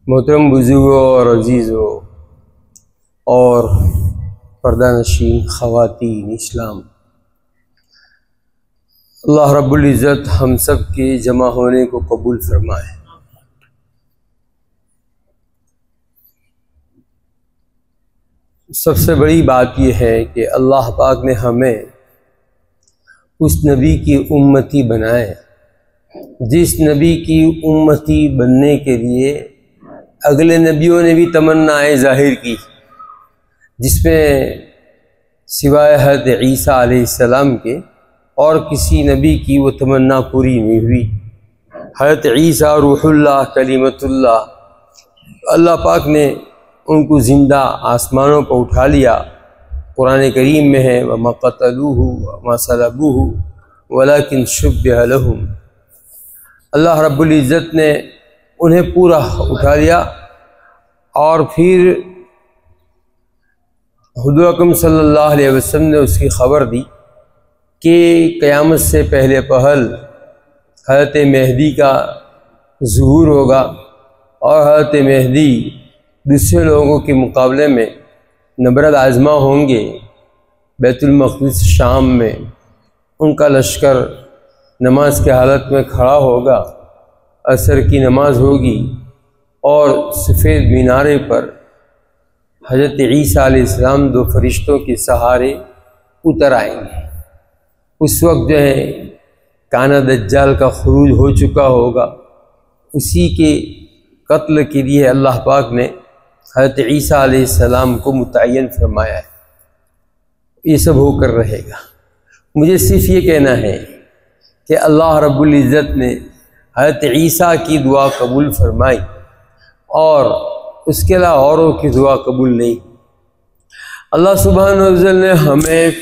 मोहतरम बुजुर्गों और अजीज़ों और पर्दानशीन ख़वातीन इस्लाम, अल्लाह रब्बुल इज़्ज़त हम सब के जमा होने को कबूल फरमाए। सबसे बड़ी बात यह है कि अल्लाह पाक ने हमें उस नबी की उम्मती बनाए जिस नबी की उम्मती बनने के लिए अगले नबियों ने भी तमन्नाएं ज़ाहिर की, जिसमें सिवाय हज़रत ईसा अलैहिस्सलाम के और किसी नबी की वो तमन्ना पूरी नहीं हुई। हज़रत ईसा रूहुल्लाह कलीमतुल्लाह, अल्लाह पाक ने उनको ज़िंदा आसमानों पर उठा लिया। कुरान करीम में है वमा क़तलूहु वमा सलबूहु वलाकिन शुब्बिह लहुम। अल्लाह रब्बुल इज़्ज़त ने उन्हें पूरा उठा लिया और फिर हुज़ूर अकरम सल्लल्लाहु अलैहि वसल्लम ने उसकी ख़बर दी कि क़यामत से पहले पहल हज़रत मेहदी का ज़ुहूर होगा और हज़रत मेहदी दूसरे लोगों के मुकाबले में नबरद आज़मा होंगे। बैतुल मक़दिस शाम में उनका लश्कर नमाज के हालत में खड़ा होगा, असर की नमाज होगी और सफ़ेद मीनारे पर हज़रत ईसा अलैहिस्सलाम दो फरिश्तों के सहारे उतर आएंगे। उस वक्त जो है काना दज्जाल का खुरूज हो चुका होगा। उसी के कत्ल के लिए अल्लाह पाक ने हज़रत ईसा अलैहिस्सलाम को मुतय्यन फरमाया है। ये सब होकर रहेगा। मुझे सिर्फ ये कहना है कि अल्लाह रब्बुल इज़्ज़त ने हज़रत ईसा की दुआ कबूल फरमाई और उसके अलावा औरों की दुआ कबूल नहीं। अल्लाह सुब्हानहू व तआला ने हमें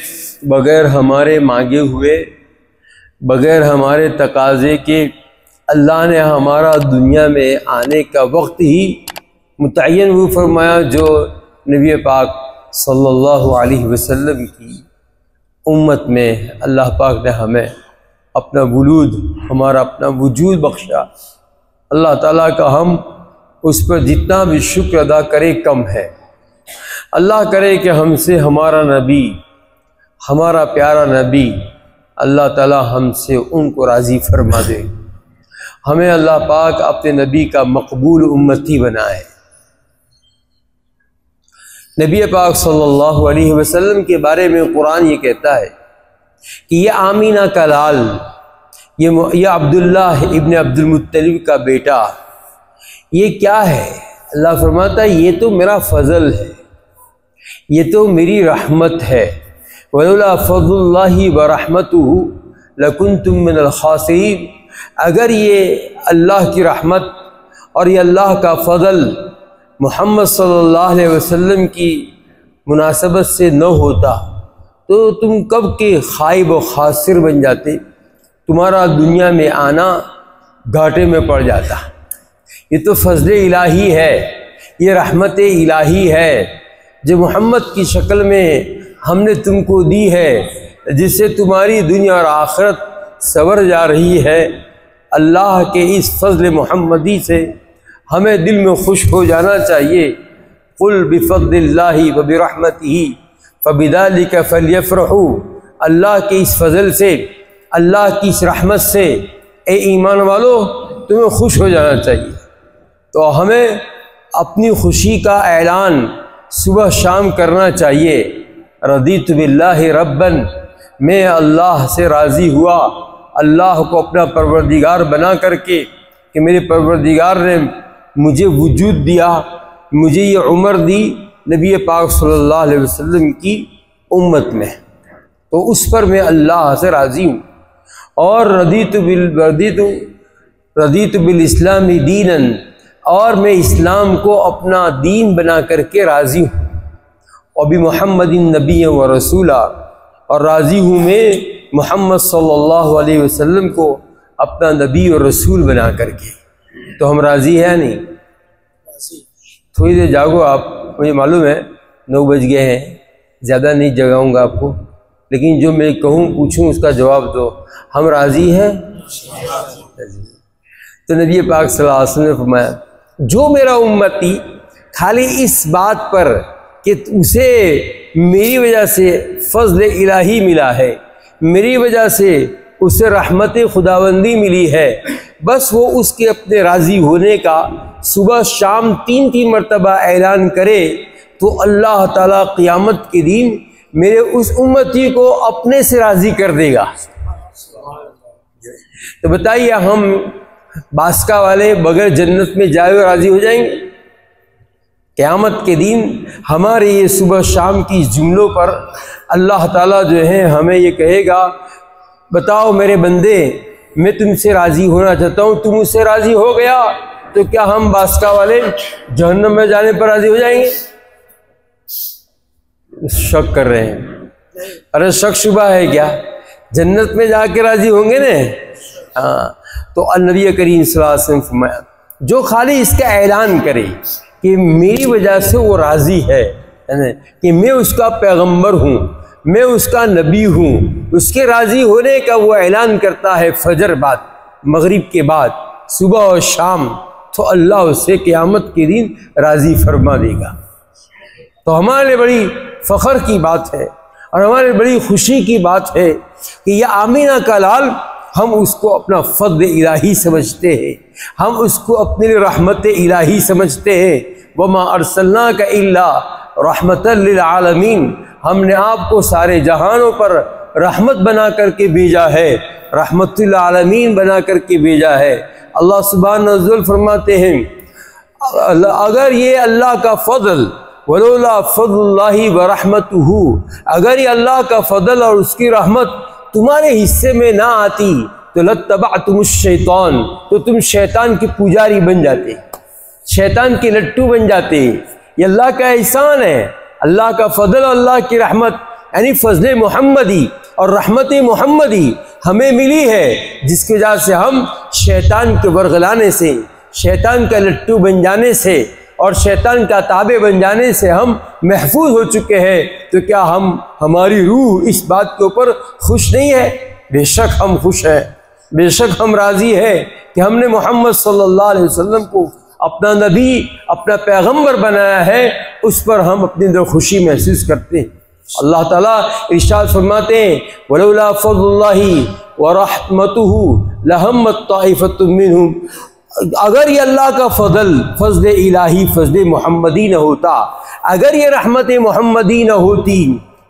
बग़ैर हमारे मांगे हुए, बग़ैर हमारे तकाज़े के, अल्लाह ने हमारा दुनिया में आने का वक्त ही मुतय्यन वो फरमाया जो नबी पाक सल्लल्लाहु अलैहि वसल्लम की उम्मत में अल्लाह पाक ने हमें अपना वुजूद, हमारा अपना वजूद बख्शा। अल्लाह ताला का हम उस पर जितना भी शुक्र अदा करें कम है। अल्लाह करे कि हमसे हमारा नबी, हमारा प्यारा नबी, अल्लाह ताला हमसे उनको राज़ी फरमा दे। हमें अल्लाह पाक अपने नबी का मकबूल उम्मती बनाए। नबी पाक सल्लल्लाहु अलैहि वसल्लम के बारे में कुरान ये कहता है कि ये आमीना का लाल, ये अब्दुल्लाह इब्न अब्दुल मुत्तलिब का बेटा, ये क्या है? अल्लाह फरमाता है ये तो मेरा फ़ज़ल है, ये तो मेरी रहमत है। वलौला फ़ज़लुल्लाहि व रहमतुहु लकुन्तुम मिनल ख़ासिरीन। अगर ये अल्लाह की रहमत और ये अल्लाह का फ़ज़ल मोहम्मद सल्लल्लाहु अलैहि वसल्लम की मुनासबत से न होता तो तुम कब के खाइब व खासिर बन जाते, तुम्हारा दुनिया में आना घाटे में पड़ जाता। ये तो फज़ल इलाही है, ये रहमत इलाही है जो मोहम्मद की शक्ल में हमने तुमको दी है, जिससे तुम्हारी दुनिया और आखिरत सवर जा रही है। अल्लाह के इस फज़ल मोहम्मदी से हमें दिल में खुश हो जाना चाहिए। कुल बिफ़ज़लिल्लाहि व बिरहमतिही फ़बिज़ालिका फ़लयफ़रहू। अल्लाह के इस फज़ल से, अल्लाह की इस रहमत से ए ईमान वालो तुम्हें खुश हो जाना चाहिए। तो हमें अपनी खुशी का ऐलान सुबह शाम करना चाहिए। रदीतु बिल्लाहि रब्बन, मैं अल्लाह से राज़ी हुआ, अल्लाह को अपना परवरदिगार बना करके कि मेरे परवरदिगार ने मुझे वजूद दिया, मुझे ये उम्र दी नबी पाक सल्लल्लाहु अलैहि वसल्लम की उम्मत में, तो उस पर मैं अल्लाह से राज़ी हूँ। और रदीतु बिल इस्लामी दीनन, और मैं इस्लाम को अपना दीन बना करके राज़ी हूँ। और भी मोहम्मदिन नबी व रसूला, और राज़ी हूँ मैं मोहम्मद सल्लल्लाहु अलैहि वसल्लम को अपना नबी और रसूल बना करके। तो हम राज़ी हैं नहीं? थोड़ी देर जागो आप, मुझे मालूम है 9 बज गए हैं, ज़्यादा नहीं जगाऊंगा आपको, लेकिन जो मैं कहूँ पूछूँ उसका जवाब दो। हम राज़ी हैं? तो नबी पाक सल्लल्लाहु अलैहि वसल्लम ने फरमाया जो मेरा उम्मती खाली इस बात पर कि उसे मेरी वजह से फज़ल इलाही मिला है, मेरी वजह से उसे रहमत खुदाबंदी मिली है, बस वो उसके अपने राज़ी होने का सुबह शाम 3-3 मरतबा ऐलान करे, तो अल्लाह ताला क़यामत के दिन मेरे उस उम्मती को अपने से राज़ी कर देगा। तो बताइए, हम बासका वाले बगैर जन्नत में जाए हुए राज़ी हो जाएंगे? क़यामत के दिन हमारे ये सुबह शाम की जुमलों पर अल्लाह ताला जो है हमें ये कहेगा, बताओ मेरे बंदे, मैं तुमसे राज़ी होना चाहता हूँ, तुम मुझसे राज़ी हो गया, तो क्या हम बासका वाले जहन्नम में जाने पर राज़ी हो जाएंगे? शक कर रहे हैं। अरे शक शुबा है क्या? जन्नत में जाके राज़ी होंगे ने? हाँ। तो नबी करीम सल्लल्लाहु अलैहि वसल्लम फरमाया, जो खाली इसका ऐलान करे कि मेरी वजह से वो राज़ी है कि मैं उसका पैगंबर हूँ, मैं उसका नबी हूँ, उसके राज़ी होने का वो ऐलान करता है फजर बाद, मगरिब के बाद, सुबह और शाम, तो अल्लाह उसे क़यामत के दिन राज़ी फरमा देगा। तो हमारे लिए बड़ी फ़ख्र की बात है और हमारे बड़ी खुशी की बात है कि यह आमीना का लाल, हम उसको अपना फ़ज़्ल इलाही समझते हैं, हम उसको अपने लिए रहमत इलाही समझते हैं। वमा अरसलनाका इल्ला रहमतल लिल आलमीन, हमने आपको सारे जहानों पर रहमत बना करके भेजा है, रहमतुल आलमीन बना करके भेजा है। अल्लाह सुब्हानहू व तआला फरमाते हैं, अगर ये अल्लाह का फ़ज़ल, वलौला फ़ज़लुल्लाहि व रहमतुहू, अगर ये अल्लाह का फ़ज़ल और उसकी रहमत तुम्हारे हिस्से में ना आती तो लत्तबअतुमुश शैतान, तो तुम शैतान के पुजारी बन जाते, शैतान के लट्टू बन जाते। ये अल्लाह का एहसान है, अल्लाह का फ़ज़ल और अल्लाह की रहमत, यानी फ़ज़ल मुहम्मदी और रहमत मुहम्मदी हमें मिली है, जिसकी वजह से हम शैतान के वरगलाने से, शैतान का लट्टू बन जाने से और शैतान का ताबे बन जाने से हम महफूज हो चुके हैं। तो क्या हमारी रूह इस बात के ऊपर खुश नहीं है? बेशक हम खुश हैं, बेशक हम राज़ी हैं कि हमने मोहम्मद सल्लल्लाहु अलैहि वसल्लम को अपना नबी, अपना पैगंबर बनाया है, उस पर हम अपनी अंदर खुशी महसूस करते हैं। अल्लाह ताला इरशाद फरमाते हैं, वलौला फ़ज़लुल्लाहि व रहमतुहू लहम्मत ताइफ़तुम मिनहुम, अगर ये अल्लाह का फ़ज़ल इलाही, फ़ज़ल मुहम्मदी न होता, अगर ये रहमत मुहम्मदी न होती,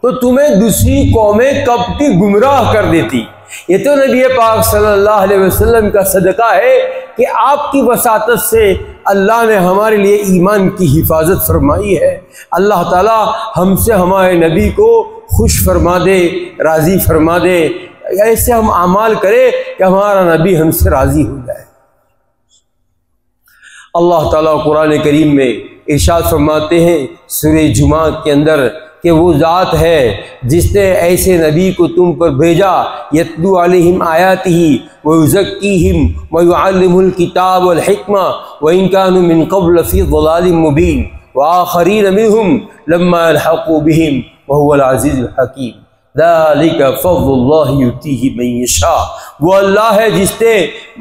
तो तुम्हें दूसरी कौमें कपटी गुमराह कर देती। ये तो नबी पाक सल्लल्लाहु अलैहि वसल्लम का सदका है कि आपकी वसातत से अल्लाह ने हमारे लिए ईमान की हिफाजत फरमाई है। अल्लाह ताला हमसे हमारे नबी को खुश फरमा दे, राज़ी फरमा दे, ऐसे हम अमाल करें कि हमारा नबी हमसे राज़ी हो जाए। अल्लाह ताला कुरान करीम में इरशाद फरमाते हैं सूरह जुमा के अंदर कि वो ज़ात है जिसने ऐसे नबी को तुम पर भेजा, यतलू अलैहिम आयातिही व युज़क्कीहिम व युअल्लिमुल किताब वल हिक्मा व इन कानू मिन क़ब्ल फ़ी ज़लालिम मुबीन व आख़रीन मिनहुम लम्मा यल्हक़ू बिहिम व हुवल अज़ीज़ुल हकीम। ज़ालिका फ़ज़्लुल्लाहि युतीहि मन यशा, वो अल्लाह है जिसने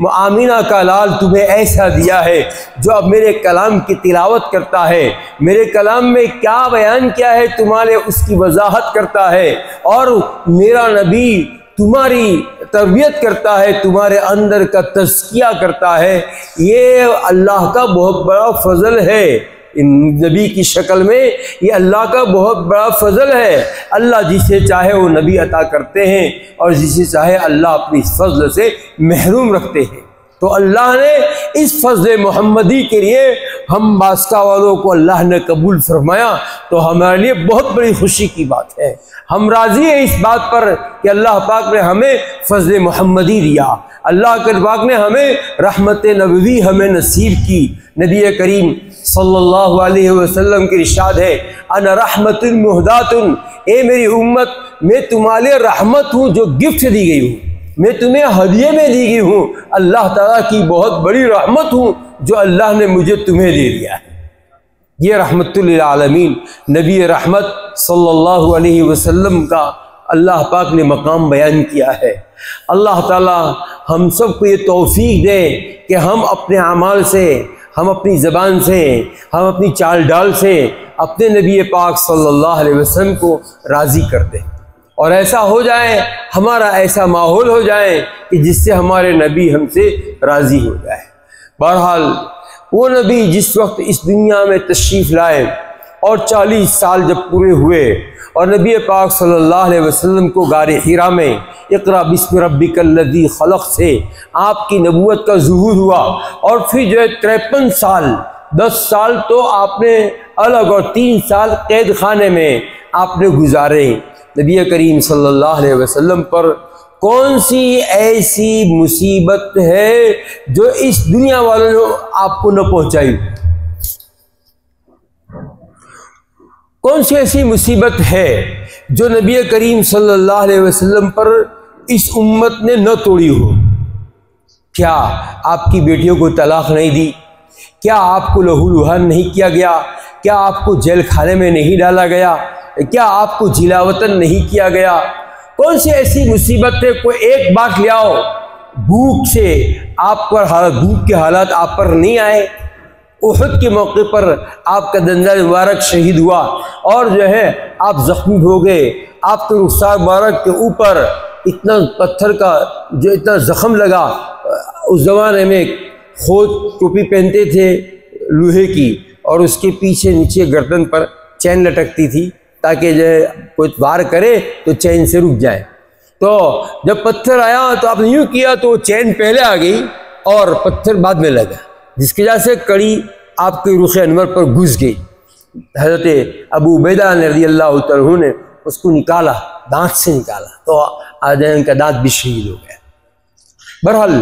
आमीना का लाल तुम्हें ऐसा दिया है जो अब मेरे कलाम की तिलावत करता है, मेरे कलाम में क्या बयान किया है तुम्हारे उसकी वजाहत करता है, और मेरा नबी तुम्हारी तरबियत करता है, तुम्हारे अंदर का तज़किया करता है। ये अल्लाह का बहुत बड़ा फ़ज़ल है, इन नबी की शक्ल में ये अल्लाह का बहुत बड़ा फ़ज़ल है। अल्लाह जिसे चाहे वो नबी अता करते हैं और जिसे चाहे अल्लाह अपनी फ़ज़ल से महरूम रखते हैं। तो अल्लाह ने इस फ़ज़ल मोहम्मदी के लिए हम बादशाह वालों को अल्लाह ने कबूल फरमाया, तो हमारे लिए बहुत बड़ी खुशी की बात है। हम राज़ी हैं इस बात पर कि अल्लाह पाक ने हमें फ़ज़ल मोहम्मदी दिया, अल्लाह के पाक ने हमें रहमत नबवी हमें नसीब की। नबी करीम सल्लल्लाहु अलैहि वसल्लम की इरशाद है, अना रहमतुन मुहदातुन, ए मेरी उम्मत, मैं तुम्हारे रहमत हूँ जो गिफ्ट दी गई हूँ, मैं तुम्हें हदिये में दी गई हूँ, अल्लाह ताला की बहुत बड़ी रहमत हूँ जो अल्लाह ने मुझे तुम्हें दे दिया है। ये रहमतुल लिल आलमीन नबी रहमत सल्लल्लाहु अलैहि वसल्लम का अल्लाह पाक ने मकाम बयान किया है। अल्लाह ताला हम सब को ये तौफीक दे कि हम अपने अमाल से, हम अपनी ज़बान से, हम अपनी चाल डाल से अपने नबी पाक सल्लल्लाहु अलैहि वसल्लम को राज़ी कर दें, और ऐसा हो जाए, हमारा ऐसा माहौल हो जाए कि जिससे हमारे नबी हमसे राज़ी हो जाए। बहरहाल वो नबी जिस वक्त इस दुनिया में तशरीफ़ लाए और 40 साल जब पूरे हुए और नबी पाक सल्लल्लाहु अलैहि वसल्लम को गारे हिरा में इक़रा बिस्मि रब्बिकल्लज़ी खलक़ से आपकी नबूवत का ज़ुहूर हुआ, और फिर जो है 53 साल, 10 साल तो आपने अलग और 3 साल कैद खाने में आपने गुजारे। नबी करीम सल्लल्लाहु अलैहि वसल्लम पर कौन सी ऐसी मुसीबत है जो इस दुनिया वालों ने आपको न पहुंचाई? कौन सी ऐसी मुसीबत है जो नबी करीम सल्लल्लाहु अलैहि वसल्लम पर इस उम्मत ने न तोड़ी हो? क्या आपकी बेटियों को तलाक नहीं दी? क्या आपको लहूलुहान नहीं किया गया? क्या आपको जेल खाने में नहीं डाला गया? क्या आपको जिलावतन नहीं किया गया? कौन सी ऐसी मुसीबत है? कोई एक बात ले आओ, भूख से आप पर, भूख के हालात आप पर नहीं आए? उहद के मौके पर आपका दंदा मुबारक शहीद हुआ और जो है आप जख्मी हो गए, आपके रुखसार मुबारक के ऊपर इतना पत्थर का जो इतना जख्म लगा। उस ज़माने में खोज टोपी पहनते थे लोहे की, और उसके पीछे नीचे गर्दन पर चैन लटकती थी ताकि जो है कोई वार करे तो चैन से रुक जाए। तो जब पत्थर आया तो आपने यूँ किया तो चैन पहले आ गई और पत्थर बाद में लगा, जिसकी वजह से कड़ी आपके रुख अनवर पर घुस गई। हज़रत अबू उबैदा रज़ियल्लाहु तआला ने उसको निकाला, दांत से निकाला, तो आज उनका दांत भी शहीद हो गया। बहरहाल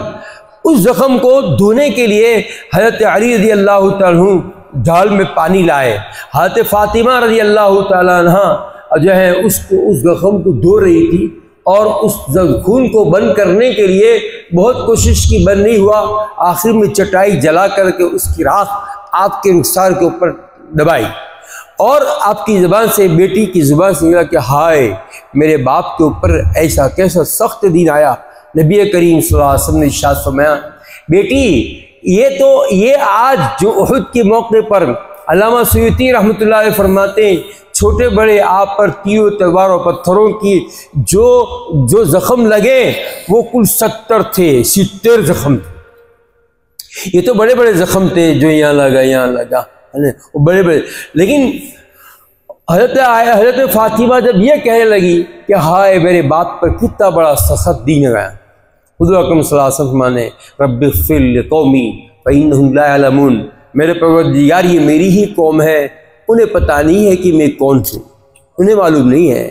उस जख्म को धोने के लिए हज़रत अली रज़ियल्लाहु तआला ढाल में पानी लाए। हज़रत फातिमा रज़ियल्लाहु तआला अन्हा जो है उसको, उस जख्म को धो रही थी, और उस खून को बंद करने के लिए बहुत कोशिश की, बंद नहीं हुआ। आखिर में चटाई जला करके उसकी राख आपके रुखसार के ऊपर दबाई, और आपकी ज़बान से, बेटी की ज़ुबान से निकला कि हाय मेरे बाप के ऊपर ऐसा कैसा सख्त दिन आया। नबी करीम सल्लल्लाहु अलैहि वसल्लम ने इरशाद फरमाया, बेटी ये आज जो उहद के मौके पर अल्लामा सुयूती रहमतुल्लाह अलैह फरमाते हैं, छोटे बड़े आप पर तीरों तलवारों पत्थरों की जो जख्म लगे वो कुल 70 थे, 70 जख्म थे। ये तो बड़े बड़े जख्म थे जो यहाँ लगा, वो बड़े बड़े। लेकिन हज़रत फातिमा जब ये कहने लगी कि हाय मेरे बाप पर कितना बड़ा सख्त दीन आया, हुज़ूर अकरम सल्लल्लाहु अलैहि वसल्लम माने रब्बिग़फ़िर लिक़ौमी फ़इन्नहुम ला यअलमून, मेरे परवरदिगार ये मेरी ही कौम है, उन्हें पता नहीं है कि मैं कौन हूँ, उन्हें मालूम नहीं है।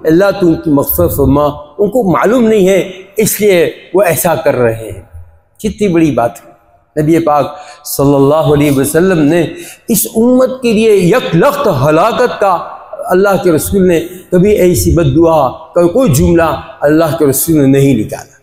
अल्लाह तो उनकी मग़फ़िरत फरमा, उनको मालूम नहीं है इसलिए वो ऐसा कर रहे हैं। कितनी बड़ी बात है। नबी पाक सल्लल्लाहु अलैहि वसल्लम ने इस उम्मत के लिए यकलख्त हलाकत का, अल्लाह के रसूल ने कभी ऐसी बद्दुआ का कोई जुमला अल्लाह के रसूल ने नहीं निकाला।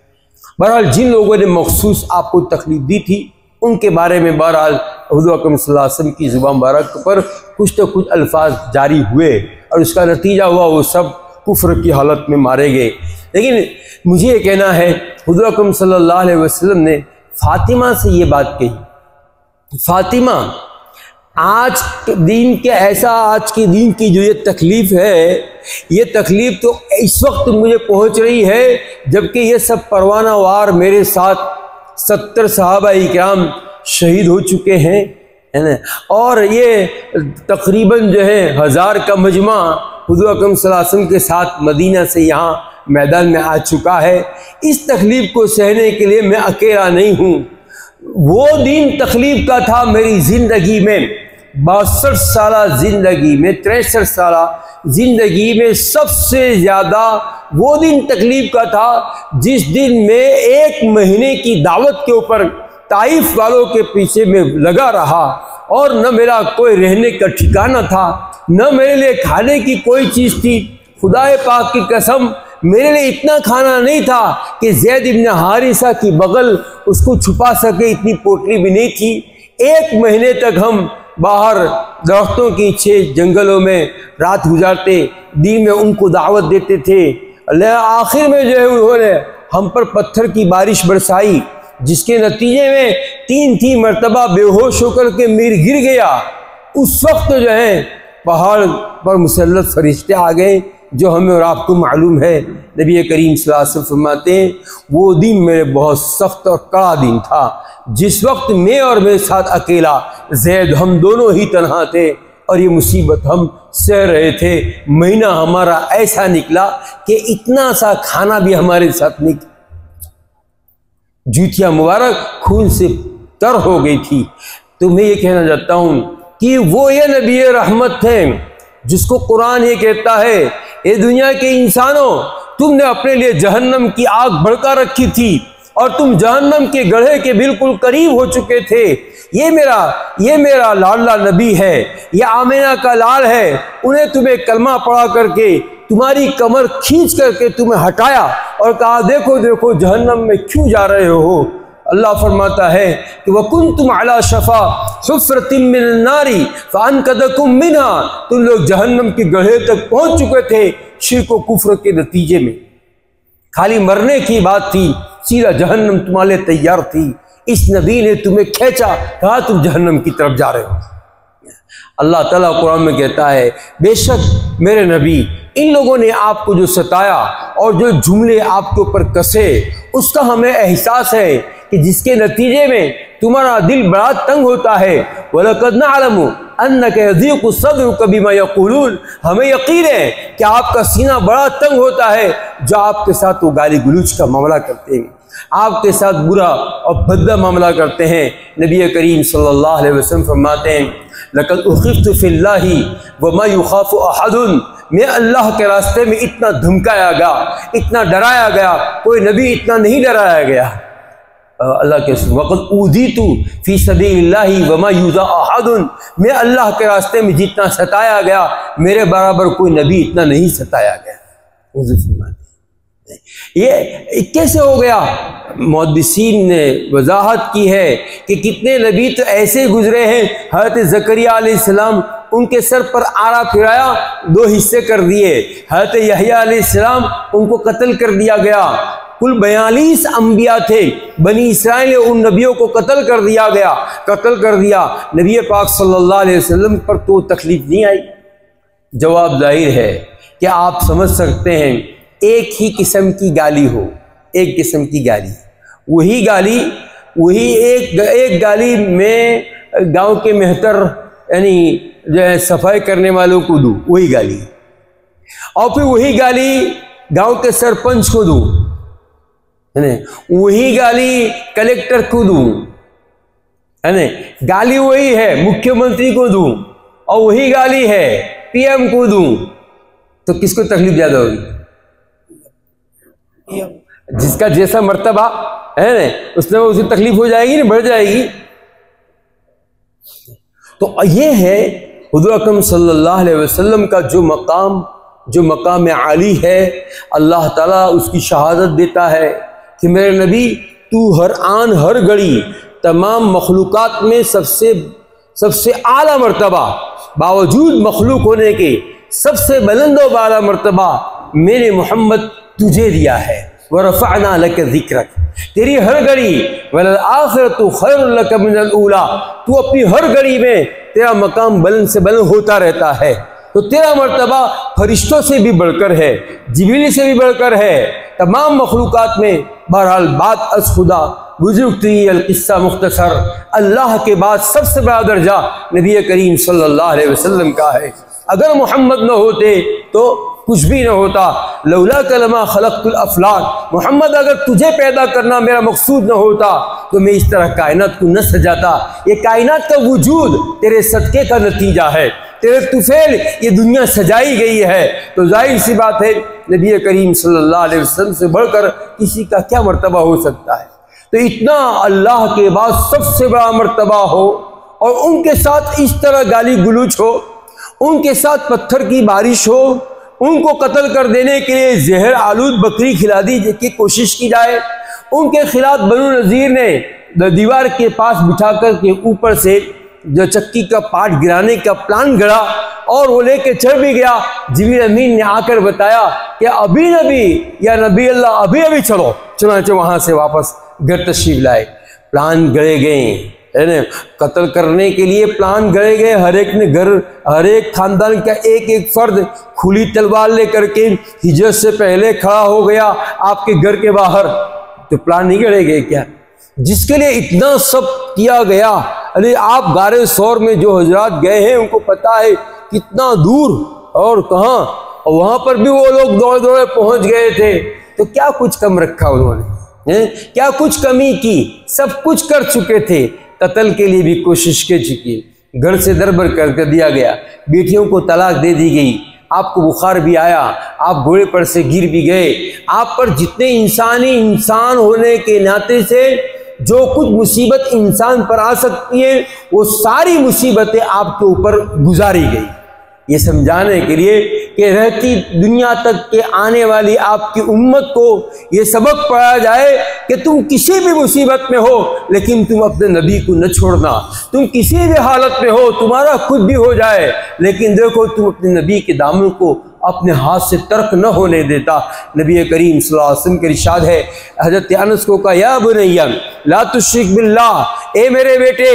बहरहाल जिन लोगों ने मखसूस आपको तकलीफ दी थी उनके बारे में बहरहाल हुज़ूर अकरम सल्लल्लाहु अलैहि वसल्लम की ज़ुबान मुबारक पर कुछ तो कुछ अल्फाज जारी हुए, और उसका नतीजा हुआ वो सब कुफ्र की हालत में मारे गए। लेकिन मुझे ये कहना है, हुज़ूर अकरम सल्लल्लाहु अलैहि वसल्लम ने फातिमा से ये बात कही, फातिमा आज के दिन की जो ये तकलीफ़ है, ये तकलीफ़ तो इस वक्त मुझे पहुंच रही है जबकि ये सब परवाना वार मेरे साथ 70 सहाबा इकराम शहीद हो चुके हैं, है ना, और ये तकरीबन जो है 1000 का मजमा हुज़ूर अकरम सल्लल्लाहु अलैहि वसल्लम के साथ मदीना से यहाँ मैदान में आ चुका है। इस तकलीफ़ को सहने के लिए मैं अकेला नहीं हूँ। वो दिन तकलीफ़ का था मेरी ज़िंदगी में, 62 साल ज़िंदगी में, 63 साल ज़िंदगी में सबसे ज़्यादा वो दिन तकलीफ़ का था जिस दिन में 1 महीने की दावत के ऊपर ताइफ वालों के पीछे में लगा रहा, और न मेरा कोई रहने का ठिकाना था, न मेरे लिए खाने की कोई चीज़ थी। खुदाए पाक की कसम, मेरे लिए इतना खाना नहीं था कि ज़ैद इब्न हारिसा की बगल उसको छुपा सके, इतनी पोटली भी नहीं थी। 1 महीने तक हम बाहर दरख्तों के नीचे जंगलों में रात गुजारते, दिन में उनको दावत देते थे। आखिर में जो है उन्होंने हम पर पत्थर की बारिश बरसाई, जिसके नतीजे में 3 मरतबा बेहोश होकर के गिर गया। उस वक्त जो है पहाड़ पर मुसल्लत फरिश्ते आ गए, जो हमें और आपको मालूम है। नबी करीम सल्लल्लाहु अलैहि वसल्लम फरमाते हैं, वो दिन मेरे बहुत सख्त और कड़ा दिन था, जिस वक्त मैं और मेरे साथ अकेला ज़ैद, हम दोनों ही तन्हा थे और ये मुसीबत हम सह रहे थे। महीना हमारा ऐसा निकला कि इतना सा खाना भी हमारे साथ नहीं, जूतियाँ मुबारक खून से तर हो गई थी। तो मैं ये कहना चाहता हूँ कि वो ये नबी रहमत थे जिसको कुरान ये कहता है, ये दुनिया के इंसानों, तुमने अपने लिए जहन्नम की आग भड़का रखी थी और तुम जहन्नम के गड्ढे के बिल्कुल करीब हो चुके थे। ये मेरा लाडला नबी है, ये आमिना का लाल है। उन्हें तुम्हें कलमा पढ़ा करके तुम्हारी कमर खींच करके तुम्हें हटाया और कहा, देखो देखो जहन्नम में क्यों जा रहे हो। अल्लाह फरमाता है कि वकुंतुम अला शफा हुफ्रतिम मिनन नारी फअनकदकुम मिनहा, तुम लोग जहन्नम के गड्ढे तक पहुंच चुके थे शिर्क व कुफ्र के नतीजे में। खाली मरने की बात थी, सीधा जहन्नम तुम्हारे लिए तैयार थी। इस नबी ने तुम्हें खींचा, कहा तुम जहन्नम की तरफ जा रहे हो। अल्लाह ताला कुरान में कहता है, बेशक मेरे नबी, इन लोगों ने आपको जो सताया और जो जुमले आपके ऊपर कसे, उसका हमें एहसास है कि जिसके नतीजे में तुम्हारा दिल बड़ा तंग होता है। वलक़द नअलमु अन्नका यज़ीक़ु सदरुका बिमा यक़ूलून, हमें यकीन है कि आपका सीना बड़ा तंग होता है जो आपके साथ वो गाली गलौज का मामला करते हैं, आपके साथ बुरा और भद्दा मामला करते हैं। नबी करीम सल्लल्लाहु अलैहि वसल्लम फरमाते हैं, लक़द उख़िफ़्तु फ़िल्लाहि वमा युख़ाफ़ु अहदुन, मैं अल्लाह के रास्ते में इतना धमकाया गया, इतना डराया गया, कोई नबी इतना नहीं डराया गया। अल्लाह के वक़द ऊज़ीतु फ़ी सबीलिल्लाहि वमा युज़ा अहदुन, मैं अल्लाह के रास्ते में जितना सताया गया, मेरे बराबर कोई नबी इतना नहीं सताया गया। ये कैसे हो गया? मुहद्दिसीन ने वजाहत की है कि कितने नबी तो ऐसे गुजरे हैं। हज़रत ज़करिया अलैहिस्सलाम, उनके सर पर आरा फिराया, 2 हिस्से कर दिए। हज़रत यहया अलैहिस्सलाम, उनको कत्ल कर दिया गया। कुल 42 अंबिया थे, बनी इसराइल, उन नबियों को कत्ल कर दिया। नबी पाक सल्लल्लाहु अलैहि वसल्लम पर तो तकलीफ नहीं आई। जवाब जाहिर है कि आप समझ सकते हैं, एक ही किस्म की गाली हो, एक किस्म की गाली, वही एक गाली में गांव के मेहतर यानी जो है सफाई करने वालों को दूँ, वही गाली, और फिर वही गाली गांव के सरपंच को दूँ, वही गाली कलेक्टर को दूँ, है ना, गाली वही है मुख्यमंत्री को दूँ, और वही गाली है पीएम को दूँ, तो किसको तकलीफ ज्यादा होगी? जिसका जैसा मर्तबा है ना, उसमें उसे तकलीफ हो जाएगी ना, बढ़ जाएगी। तो ये है हुज़ूर अकरम सल्लल्लाहु अलैहि वसल्लम का जो मकाम आली है। अल्लाह ताला उसकी शहादत देता है कि मेरे नबी, तू हर आन हर घड़ी तमाम मखलूक़ात में सबसे आला मर्तबा, बावजूद मखलूक होने के सबसे बुलंद व बाला मर्तबा मेरे मोहम्मद तुझे दिया है। वरफ़अना लक ज़िक्रक, तेरी हर घड़ी वलल आखिरतु खैरुल लक मिनल ऊला, तू अपनी हर घड़ी में तेरा मकाम बुलंद से बुलंद होता रहता है। तो तेरा मर्तबा फरिश्तों से भी बढ़कर है, जिब्रील से भी बढ़कर है, तमाम मखलूक़ात में। बहरहाल बात अस खुदा बुजुर्गती अल-क़िस्सा मुख्तसर, अल्लाह के बाद सबसे बड़ा दर्जा नबी करीम सल्लल्लाहु अलैहि वसल्लम का है। अगर मोहम्मद न होते तो कुछ भी न होता। लौला कलमा खलक़तुल अफ़लाक, मोहम्मद अगर तुझे पैदा करना मेरा मकसूद न होता तो मैं इस तरह कायनात को न सजाता। ये कायनात का वजूद तेरे सदक़े का नतीजा है, तेरे तुफैल ये दुनिया सजाई गई है। तो जाहिर सी बात है, नबी करीम सल्लल्लाहु अलैहि वसल्लम से बढ़कर किसी का क्या मर्तबा हो सकता है? तो इतना अल्लाह के बाद सबसे बड़ा मर्तबा हो और उनके साथ इस तरह गाली गलौज हो, उनके साथ पत्थर की बारिश हो, उनको कत्ल कर देने के लिए जहर आलूद बकरी खिला दी की कोशिश की जाए। उनके खिलाफ बनु नज़ीर ने दीवार के पास बिठा कर के ऊपर से जो चक्की का पार्ट गिराने का प्लान गढ़ा और वो लेके चढ़ भी गया। जिब्रील अमीन ने आकर बताया कि अभी नबी या नबी अल्लाह अभी चलो, चुनाचे वहां से वापस घर तशरीफ लाए। प्लान गढ़े गए, है ना, कत्ल करने के लिए प्लान गढ़े गए। हर एक ने घर, हर एक खानदान का एक एक फर्द खुली तलवार लेकर के हिजरत से पहले खड़ा हो गया आपके घर के बाहर। तो प्लान नहीं गढ़े गए क्या? जिसके लिए इतना सब किया गया। अरे आप गारे सौर में जो हजरात गए हैं उनको पता है कितना दूर और कहाँ, और वहां पर भी वो लोग दौड़ दौड़े पहुंच गए थे। तो क्या कुछ कम रखा उन्होंने, क्या कुछ कमी की? सब कुछ कर चुके थे। कत्ल के लिए भी कोशिश कर चुकी, घर से दरबर कर दिया गया, बेटियों को तलाक दे दी गई, आपको बुखार भी आया, आप घोड़े पर से गिर भी गए। आप पर जितने इंसान होने के नाते से जो कुछ मुसीबत इंसान पर आ सकती है वो सारी मुसीबतें आपके ऊपर गुजारी गई। ये समझाने के लिए कि रहती दुनिया तक के आने वाली आपकी उम्मत को ये सबक पढ़ाया जाए कि तुम किसी भी मुसीबत में हो लेकिन तुम अपने नबी को न छोड़ना। तुम किसी भी हालत में हो, तुम्हारा खुद भी हो जाए, लेकिन देखो तुम अपने नबी के दामन को अपने हाथ से तर्क न होने देता। नबी करीम सल्लल्लाहु अलैहि वसल्लम के इरशाद है, हज़रत अनस को कहा, या बुनैया ला तुश्रिक बिल्लाह, ए मेरे बेटे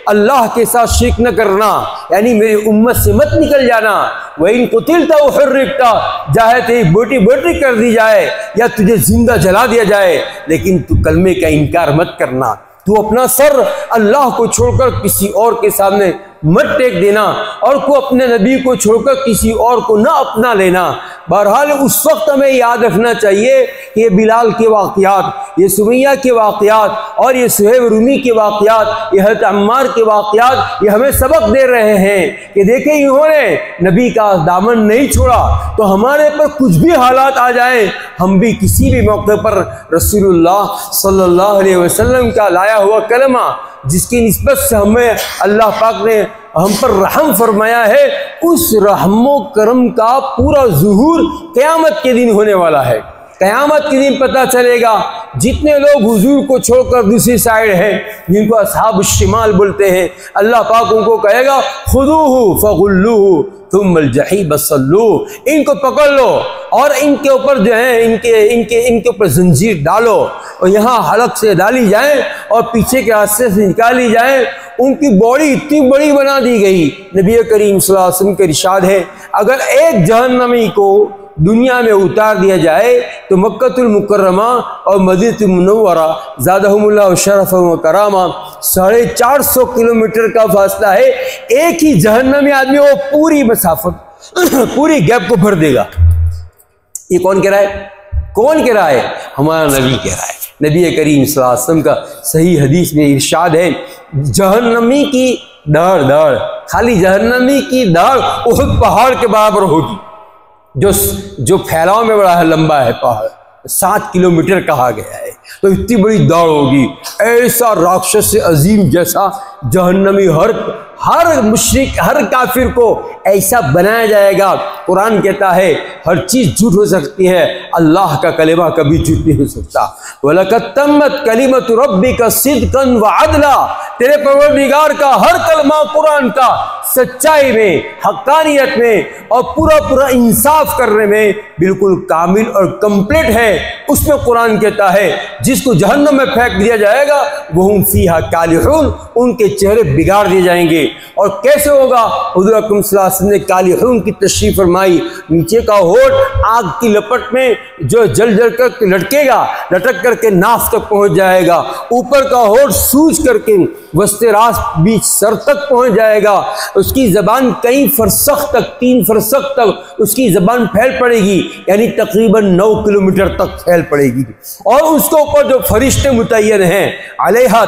अल्लाह के साथ शिरक न करना, यानी मेरी उम्मत से मत निकल जाना। वह इन कुतिलता व हुर्रिकता, चाहे तेरी बोटी बोटी कर दी जाए या तुझे जिंदा जला दिया जाए, लेकिन तू कलमे का इनकार मत करना। तू अपना सर अल्लाह को छोड़कर किसी और के सामने मत टेक देना, और को अपने नबी को छोड़कर किसी और को न अपना लेना। बहरहाल उस वक्त हमें याद रखना चाहिए कि ये बिलाल के वाक़यात, ये सुमैया के वाक़यात और ये सुहैब रूमी के वाक़यात, ये हज़रत अम्मार के वाक़यात, ये हमें सबक दे रहे हैं कि देखें इन्होंने नबी का दामन नहीं छोड़ा, तो हमारे पर कुछ भी हालात आ जाए हम भी किसी भी मौके पर रसूलुल्लाह सल्लल्लाहु अलैहि वसल्लम का लाया हुआ कलमा जिसकी निस्बत से हमें अल्लाह पाक ने हम पर रहम फरमाया है, उस रहमो करम का पूरा ज़ुहूर क़यामत के दिन होने वाला है। क़यामत के दिन पता चलेगा जितने लोग हुजूर को छोड़कर दूसरी साइड हैं, जिनको अस्हाब शिमाल बोलते हैं, अल्लाह पाक उनको कहेगा खुदूहु फगुल्लूहु तुम्मल जहीम सल्लू, इनको पकड़ लो और इनके ऊपर जो है इनके ऊपर जंजीर डालो और यहाँ हलक से डाली जाए और पीछे के रास्ते से निकाली जाए। उनकी बॉडी इतनी बड़ी बना दी गई। नबी करीम सल्लल्लाहु अलैहि वसल्लम का इरशाद है, अगर एक जहन्नमी को दुनिया में उतार दिया जाए तो मक्कतुल मुकर्रमा और मदीनतुल मुनव्वरा ज़ादहुमुल्लाहु शरफ़न व करामा 450 किलोमीटर का फासला है। एक ही जहन्नमी आदमी वो पूरी मसाफत पूरी गैप को भर देगा। ये कौन कह रहा है? कौन कह रहा है? हमारा नबी कह रहा है। नबी करीम सल्लल्लाहु अलैहि वसल्लम का सही हदीस में इरशाद है, जहन्नमी की दहाड़, खाली जहन्नमी की दहाड़ उहद पहाड़ के बराबर होगी, जो फैलाव में बड़ा है, लंबा है पहाड़, 7 किलोमीटर कहा गया है। तो इतनी बड़ी दौड़ होगी, ऐसा राक्षस अजीम जैसा जहन्नमी हर मुश्रिक हर काफिर को ऐसा बनाया जाएगा। कुरान कहता है हर चीज झूठ हो सकती है, अल्लाह का कलिमा कभी झूठ नहीं हो सकता। वलक़द तम्मत कलिमतु रब्बिका सिद्क़न व अदला, तेरे परवरदिगार का हर कलमा कुरान का सच्चाई में, हक्कानियत में और पूरा इंसाफ करने में बिल्कुल कामिल और कंप्लीट है। उसमें कुरान कहता है जिसको जहन्नम में फेंक दिया जाएगा वहुम फीहा कालिहून, उनके चेहरे बिगाड़ दिए जाएंगे। और कैसे होगा? हुज़ूर अकरम सल्लल्लाहु अलैहि वसल्लम ने कालिहून की तशरीफ फरमाई। नीचे का होठ आग की लपट में जो जल कर लटकेगा, लटक करके नाफ तक पहुंच जाएगा। ऊपर का होठ सूज करके वस्ते रास बीच सर तक पहुंच जाएगा। उसकी जबान कई फरसख तक, 3 फरसख तक उसकी जबान फैल पड़ेगी, यानी तकरीबन 9 किलोमीटर तक फैल पड़ेगी। और उसके ऊपर जो फरिश्ते मुतय्यन हैं, अलैहा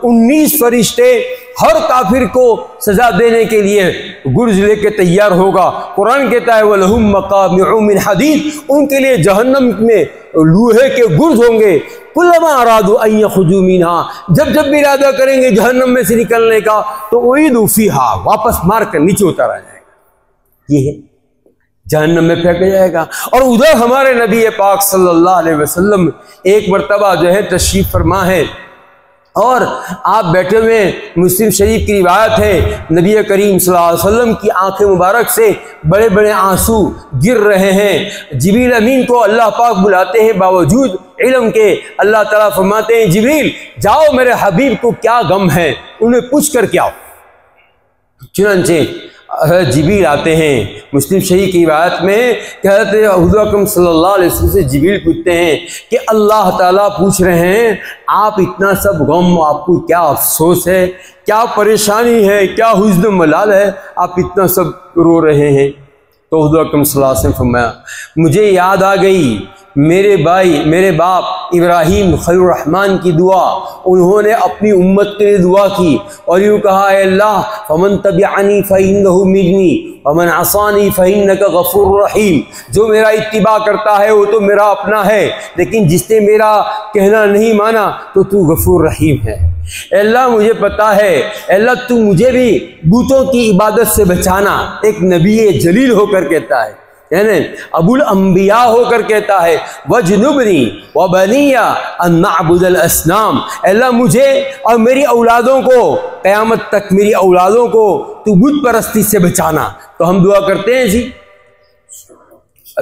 19 फरिश्ते हर काफिर को सजा देने के लिए गुर्ज लेके तैयार होगा। कुरान कहता है वलहुम मकामिउ मिन हदीद, उनके लिए जहन्नम में लोहे के गुर्ज होंगे। कुल्लमा अरादू अन यखुजू मिनहा, जब भी इरादा करेंगे जहन्नम में से निकलने का तो उईदू फीहा, वापस मार कर नीचे उतारा जाएगा। ये है जहन्नम में फेंका जाएगा। और उधर हमारे नबी पाक सल्लल्लाहु अलैहि वसल्लम एक मरतबा जो है तशरीफ फरमा है और आप बैठे हुए, मुस्लिम शरीफ की रिवायत है, नबी करीम सल्लल्लाहु अलैहि वसल्लम की आंखें मुबारक से बड़े बड़े आंसू गिर रहे हैं। जिब्रील अमीन को अल्लाह पाक बुलाते हैं, बावजूद इल्म के अल्लाह ताला फरमाते हैं, जिब्रील जाओ मेरे हबीब को क्या गम है, उन्हें पूछ कर क्या। चुनांचे जिब्रील आते हैं। मुस्लिम शरीफ की रिवायत में कहते हैं हुज़ूर अकरम सल्लल्लाहु अलैहि वसल्लम से जिब्रील पूछते हैं कि अल्लाह ताला पूछ रहे हैं, आप इतना सब गम, आपको क्या अफसोस है, क्या परेशानी है, क्या हुज़्न मलाल है, आप इतना सब रो रहे हैं। तो हुज़ूर अकरम सल्लल्लाहु अलैहि वसल्लम फरमाया, मुझे याद आ गई मेरे बाप इब्राहीम खलीलुर रहमान की दुआ। उन्होंने अपनी उम्मत के लिए दुआ की और यूँ कहा, अल्लाह फमन तबिअनी फ़इन्नहु मिन्नी वमन असानी फ़इन्नका गफ़ूरुर रहीम। जो मेरा इत्तिबा करता है वो तो मेरा अपना है, लेकिन जिसने मेरा कहना नहीं माना तो तू गफ़ूर रहीम है। अल्लाह मुझे पता है, अल्लाह तू मुझे भी बूतों की इबादत से बचाना। एक नबी जलील होकर कहता है, यानी अबुल अंबिया होकर कहता है, वजनुबनी व बनिया अन नअबुदल असनाम। अल्लाह मुझे और मेरी औलादों को, क़यामत तक मेरी औलादों को तू बुत परस्ती से बचाना। तो हम दुआ करते हैं जी,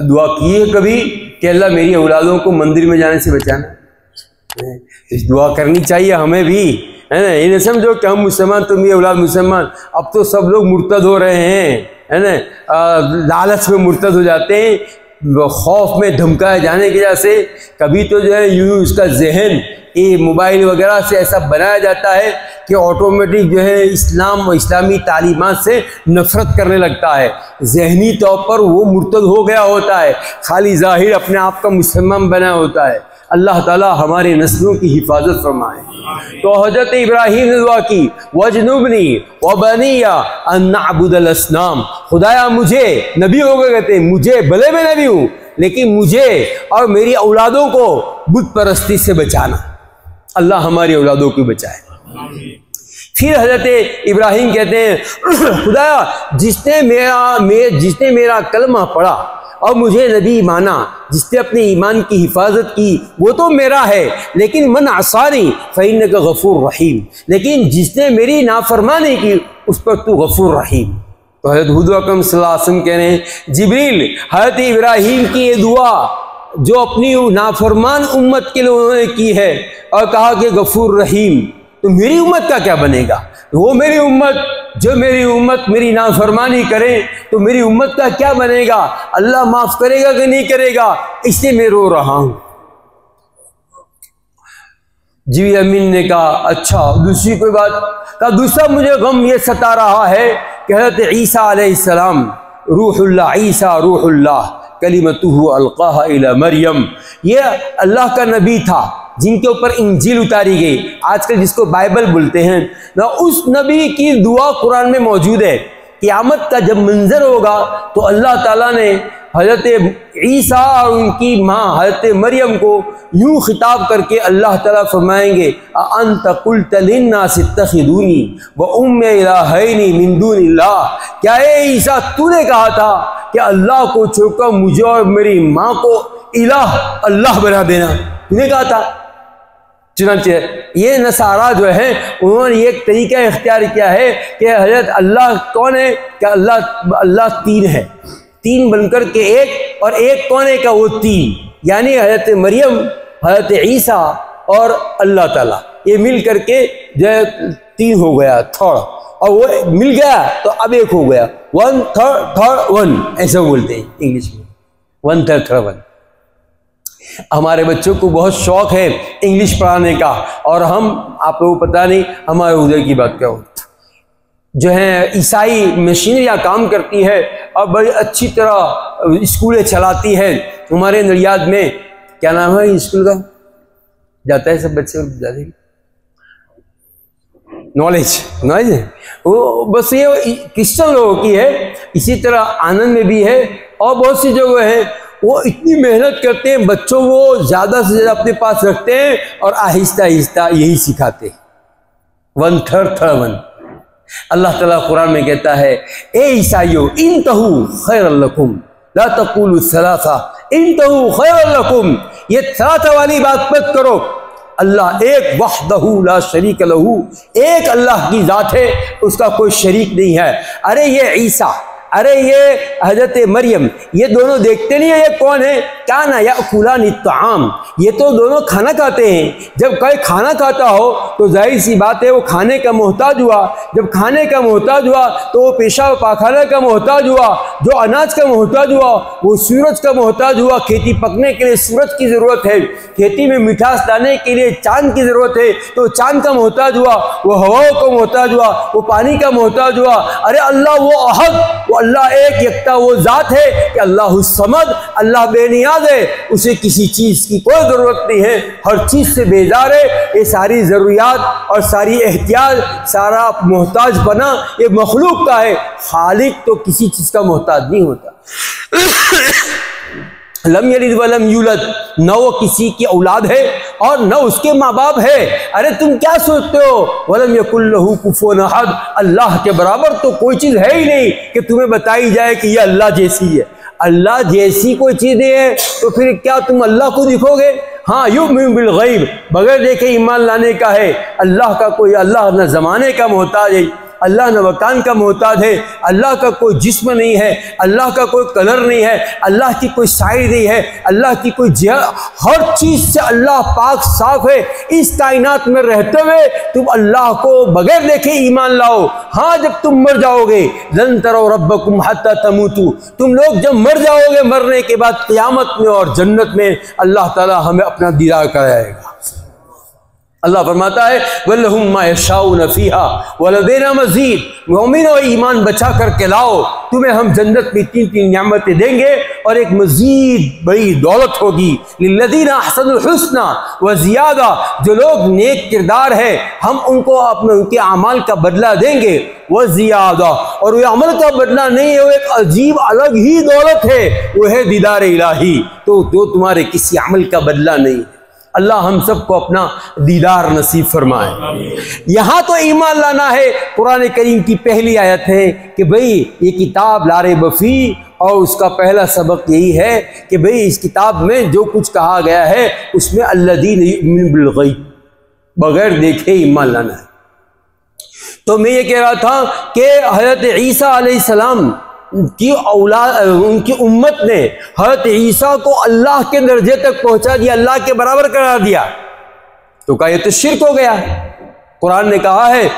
दुआ की है कभी कि अल्लाह मेरी औलादों को मंदिर में जाने से बचाना। इस दुआ करनी चाहिए हमें भी, है ना। ये नहीं समझो कि हम मुसलमान तो मेरी औलाद मुसलमान। अब तो सब लोग मुर्तद हो रहे हैं, है ना, लालच में मुर्तद हो जाते हैं, खौफ में धमकाए जाने की वजह से। कभी तो जो है यूँ उसका जहन ये मोबाइल वगैरह से ऐसा बनाया जाता है कि ऑटोमेटिक जो है इस्लाम और इस्लामी तालीमात से नफ़रत करने लगता है। जहनी तौर पर वो मुर्तद हो गया होता है, खाली ज़ाहिर अपने आप का मुसलमान बना होता है। अल्लाह ताला हमारे नस्लों की हिफाजत फरमाए। तो हज़रत इब्राहीम ने दुआ की, वजनुबनी व बनिया अन नअबुदल असनाम। खुदाया मुझे, नबी होकर कहते मुझे, भले मैं नबी हूँ लेकिन मुझे और मेरी औलादों को बुत परस्ती से बचाना। अल्लाह हमारी औलादों को बचाए। फिर हज़रत इब्राहीम कहते हैं, खुदाया जिसने मेरा कलमा पढ़ा और मुझे नबी माना, जिसने अपने ईमान की हिफाजत की वो तो मेरा है, लेकिन मन आसानी फ़इन्नका गफ़ूर रहीम। लेकिन जिसने मेरी नाफरमानी की उस पर तू गफ़ूर रहीम। तो हज़रत हुज़ूर अकरम सल्लल्लाहु अलैहि वसल्लम कह रहे हैं, जिब्रील हज़रत इब्राहीम की ये दुआ जो अपनी नाफरमान उम्मत के लिए उन्होंने की है और कहा कि गफ़ूर रहीम, तो मेरी उम्मत का क्या बनेगा। वो मेरी उम्मत, जो मेरी उम्मत मेरी नाफरमानी करे तो मेरी उम्मत का क्या बनेगा। अल्लाह माफ़ करेगा कि नहीं करेगा, इसलिए मैं रो रहा हूँ। जी अमीन ने कहा, अच्छा दूसरी कोई बात का, दूसरा मुझे गम ये सता रहा है कि हज़रत ईसा अलैहिस्सलाम रूहुल्लाह, ईसा रूहुल्लाह कलिमतुहु अलक़ाहा इला मरियम, ये अल्लाह का नबी था जिनके ऊपर इंजील उतारी गई, आजकल जिसको बाइबल बोलते हैं ना, उस नबी की दुआ कुरान में मौजूद है। क़यामत का जब मंजर होगा तो अल्लाह ताला ने हज़रत ईसा और उनकी माँ हज़रत मरियम को यूँ खिताब करके अल्लाह ताला फरमाएंगे, अअंत क़ुल्त लिन्नासि इत्तख़िज़ूनी व उम्मी इलाहैनी मिन दूनिल्लाह। क्या ए ईसा तूने कहा था कि अल्लाह को छोड़कर मुझे और मेरी माँ को इलाह, अल्लाह बना देना, तूने कहा था। चुनांचे ये नसारा जो है उन्होंने एक तरीका इख्तियार किया है कि हज़रत अल्लाह कौन है, क्या अल्लाह तीन है, तीन बनकर के एक, और एक कौन है, क्या वो तीन, यानी हज़रत मरियम, हज़रत ईसा और अल्लाह ताला, ये मिल करके जो है तीन हो गया थर्ड, और वो मिल गया तो अब एक हो गया, वन थर्ड वन, ऐसा बोलते हैं इंग्लिश में, वन थर्ड वन। हमारे बच्चों को बहुत शौक है इंग्लिश पढ़ाने का, और हम, आप लोगों को पता नहीं हमारे उधर की बात क्या होती जो है, ईसाई मशीनरियाँ काम करती है और बड़ी अच्छी तरह स्कूलें चलाती है। हमारे नडियाद में क्या नाम है स्कूल का, जाता है सब बच्चे जाते हैं, नॉलेज है वो, बस ये क्रिश्चियन लोगों की है। इसी तरह आनंद में भी है और बहुत सी जगह है, वो इतनी मेहनत करते हैं, बच्चों को ज़्यादा से ज़्यादा अपने पास रखते हैं और आहिस्ता आहिस्ता यही सिखाते हैं, वन थर्ड वन। अल्लाह ताला कुरान में कहता है, ए ईसाइयों इंतहू खैरल लकुम ला तक़ूलू सलासा इंतहू खैरल लकुम, ये सलासा वाली बात मत करो, अल्लाह एक वहदहू ला शरीक लहू, एक अल्लाह की ज़ात है, उसका कोई शरीक नहीं है। अरे ये ईसा, अरे ये हजरत मरियम, ये दोनों देखते नहीं है ये कौन है? क्या ना याकुलानी ताम, ये तो दोनों खाना खाते हैं। जब कोई खाना खाता हो तो जाहिर सी बात है वो खाने का मोहताज हुआ, जब खाने का मोहताज हुआ तो वो पेशाब पाखाना का मोहताज हुआ, जो अनाज का मोहताज हुआ वो सूरज का मोहताज हुआ। खेती पकने के लिए सूरज की ज़रूरत है, खेती में मिठास लाने के लिए चांद की ज़रूरत है तो चांद का मोहताज हुआ, वो हवाओं का मोहताज हुआ, वो पानी का मोहताज हुआ। अरे अल्लाह वो अहद, वो अल्लाह एक यकता, वो ज़ात है कि अल्लाह समद, अल्लाह बेनियाज है, उसे किसी चीज़ की कोई ज़रूरत नहीं है, हर चीज़ से बेजार है। ये सारी ज़रूरियात और सारी एहतियाज, सारा मोहताज बना ये मखलूक का है, खालिक तो किसी चीज़ का मोहताज नहीं होता। लम यलिद वलम यूलद, न वो किसी की औलाद है और न उसके माँ बाप है। अरे तुम क्या सोचते हो? वलम यकुल लहू कुफुवन अहद, अल्लाह के बराबर तो कोई चीज़ है ही नहीं कि तुम्हें बताई जाए कि यह अल्लाह जैसी है। अल्लाह जैसी कोई चीज़ नहीं है तो फिर क्या तुम अल्लाह को दिखोगे? हाँ, युमिनु बिल गैब, बगैर देखे ईमान लाने का है। अल्लाह का कोई, अल्लाह न ज़माने का मोहताज है, अल्लाह न मकान का मोहताज है, अल्लाह का कोई जिस्म नहीं है, अल्लाह का कोई कलर नहीं है, अल्लाह की कोई साइज नहीं है, अल्लाह की कोई हर चीज़ से अल्लाह पाक साफ है। इस कायनात में रहते हुए तुम अल्लाह को बगैर देखे ईमान लाओ। हाँ, जब तुम मर जाओगे, लन तरो रब्बकुम हत्ता तमूतू, तुम लोग जब मर जाओगे, मरने के बाद क़यामत में और जन्नत में अल्लाह ताला हमें अपना दीदार कराएगा। अल्लाह फरमाता है वलहुम मा यशाऊन फीहा वलदैना मज़ीद, मोमिनो ईमान बचा करके लाओ, तुम्हें हम जन्नत में 3 नियामतें देंगे और एक मज़ीद बड़ी दौलत होगी। लिल्लज़ीना अहसनुल हुस्ना व ज़ियादा, जो लोग नेक किरदार है हम उनको अपने उनके अमाल का बदला देंगे, व ज़ियादा, और वो अमल का बदला नहीं है, वो एक अजीब अलग ही दौलत है, वो है दीदार इलाही, तो जो तुम्हारे किसी अमल का बदला नहीं है। अल्लाह हम सबको अपना दीदार नसीब फरमाए। यहाँ तो ईमान लाना है। कुरान करीम की पहली आयत है कि भाई ये किताब ला रैब फीह, और उसका पहला सबक यही है कि भाई इस किताब में जो कुछ कहा गया है उसमें अल्लज़ीना युमिनून बिल गैब, बगैर देखे ईमान लाना है। तो मैं ये कह रहा था कि हज़रत ईसा अलैहिस्सलाम की औलाद, उनकी उम्मत ने हज़रत ईसा को अल्लाह के दर्जे तक पहुंचा दिया, अल्लाह के बराबर करा दिया, तो क्या ये तो शिर्क हो गया? कुरान ने कहा है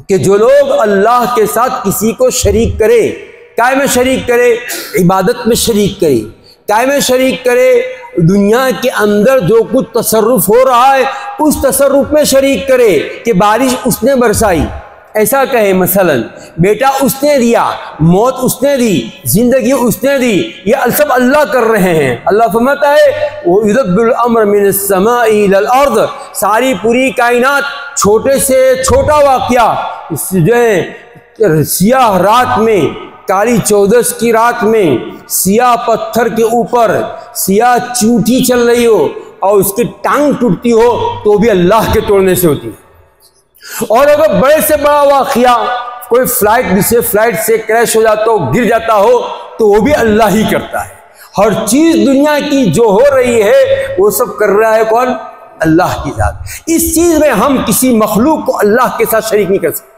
कि जो लोग अल्लाह के साथ किसी को शरीक करे, काय में शरीक करे? इबादत में शरीक करे, काय में शरीक करे? दुनिया के अंदर जो कुछ तसर्रुफ हो रहा है उस तसर्रुफ में शरीक करे, कि बारिश उसने बरसाई, ऐसा कहे मसलन, बेटा उसने दिया, मौत उसने दी, जिंदगी उसने दी, ये सब अल्लाह कर रहे हैं। अल्लाह फरमाता है वो युदब्बिरुल अम्र मिनस समाई इलल अर्द, सारी पूरी कायनात, छोटे से छोटा वाक़या जो है सियाह रात में, काली चौदस की रात में सियाह पत्थर के ऊपर सियाह चूंटी चल रही हो और उसकी टांग टूटती हो तो भी अल्लाह के तोड़ने से होती है। और अगर बड़े से बड़ा वाक़या, कोई फ्लाइट से क्रैश हो जाता हो, गिर जाता हो, तो वो भी अल्लाह ही करता है। हर चीज दुनिया की जो हो रही है वो सब कर रहा है कौन? अल्लाह की जात। इस चीज में हम किसी मखलूक को अल्लाह के साथ शरीक नहीं कर सकते।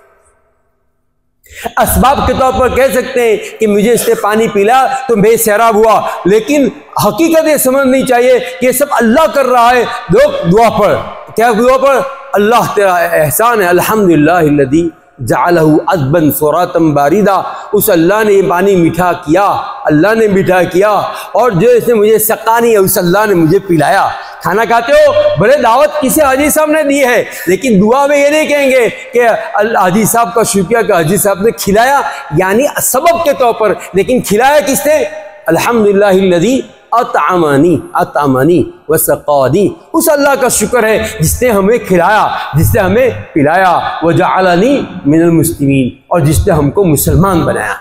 असबाब के तौर पर कह सकते हैं कि मुझे इससे पानी पिला तो मैं सैराब हुआ, लेकिन हकीकत ये समझनी चाहिए कि ये सब अल्लाह कर रहा है। लोग दुआ पढ़, क्या दुआ पढ़? अल्लाह तेरा एहसान है, अल्हम्दुलिल्लाहिल्लज़ी जअलहु अज़बन फ़ुरातन बारिदा, उस अल्लाह ने पानी मीठा किया, अल्लाह ने मीठा किया, और जो इसने मुझे सकानी है उस अल्लाह ने मुझे पिलाया। खाना खाते हो, बड़े दावत किसी हाजी साहब ने दी है, लेकिन दुआ में ये नहीं कहेंगे कि हाजी साहब का शुक्रिया कि हाजी साहब ने खिलाया, यानी सबब के तौर पर, लेकिन खिलाया किसने? अल्हम्दुलिल्लाहिल्लज़ी अतअमनी व सक़ानी, उस अल्लाह का शुक्र है जिसने हमें खिलाया, जिसने हमें पिलाया, व जअलनी मिनल मुस्लिमीन, और जिसने हमको मुसलमान बनाया।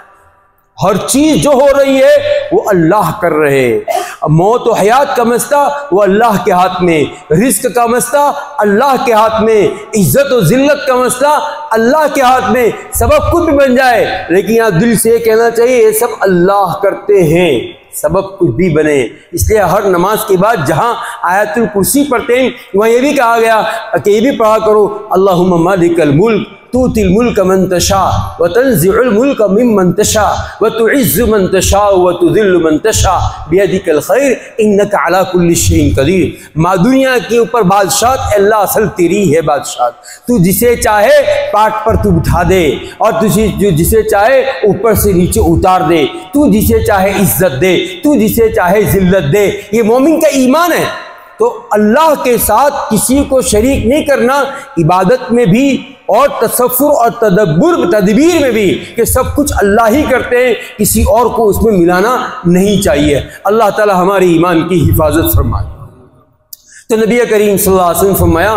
हर चीज जो हो रही है वो अल्लाह कर रहे हैं। मौत और हयात का मसला वो अल्लाह के हाथ में, रिस्क का मसला अल्लाह के हाथ में, इज्जत और जिल्लत का मसला अल्लाह के हाथ में। सबब कुछ भी बन जाए, लेकिन यहाँ दिल से कहना चाहिए ये सब अल्लाह करते हैं। सबब कुछ भी बने। इसलिए हर नमाज के बाद जहाँ आयतुल कुर्सी पढ़ते हैं वहाँ ये भी कहा गया कि ये भी पढ़ा करो, अल्लाहुम्मा मालिकल मुल्क तूतिल मुल्क मन तशा व तंज़िउल मुल्क मिम्मन तशा व तुइज़्ज़ु मन तशा व तुज़िल्लु मन तशा बियदिकल खैर इन्नका अला कुल्लि शैइन क़दीर। माँ दुनिया के ऊपर बादशाह अल्लाह असल तेरी है बादशाह। तू जिसे चाहे पाट पर तू बिठा दे और तुझे जो जिसे चाहे ऊपर से नीचे उतार दे, तू जिसे चाहे इज्जत दे, तू जिसे चाहे जिल्लत दे। ये मोमिन का ईमान है। तो अल्लाह के साथ किसी को शरीक नहीं करना, इबादत में भी और तसव्वुर और तदबीर में भी, कि सब कुछ अल्लाह ही करते हैं, किसी और को उसमें मिलाना नहीं चाहिए। अल्लाह ताला हमारे ईमान की हिफाजत फरमाए। तो नबी करीम सल्लल्लाहु अलैहि वसल्लम फरमाया,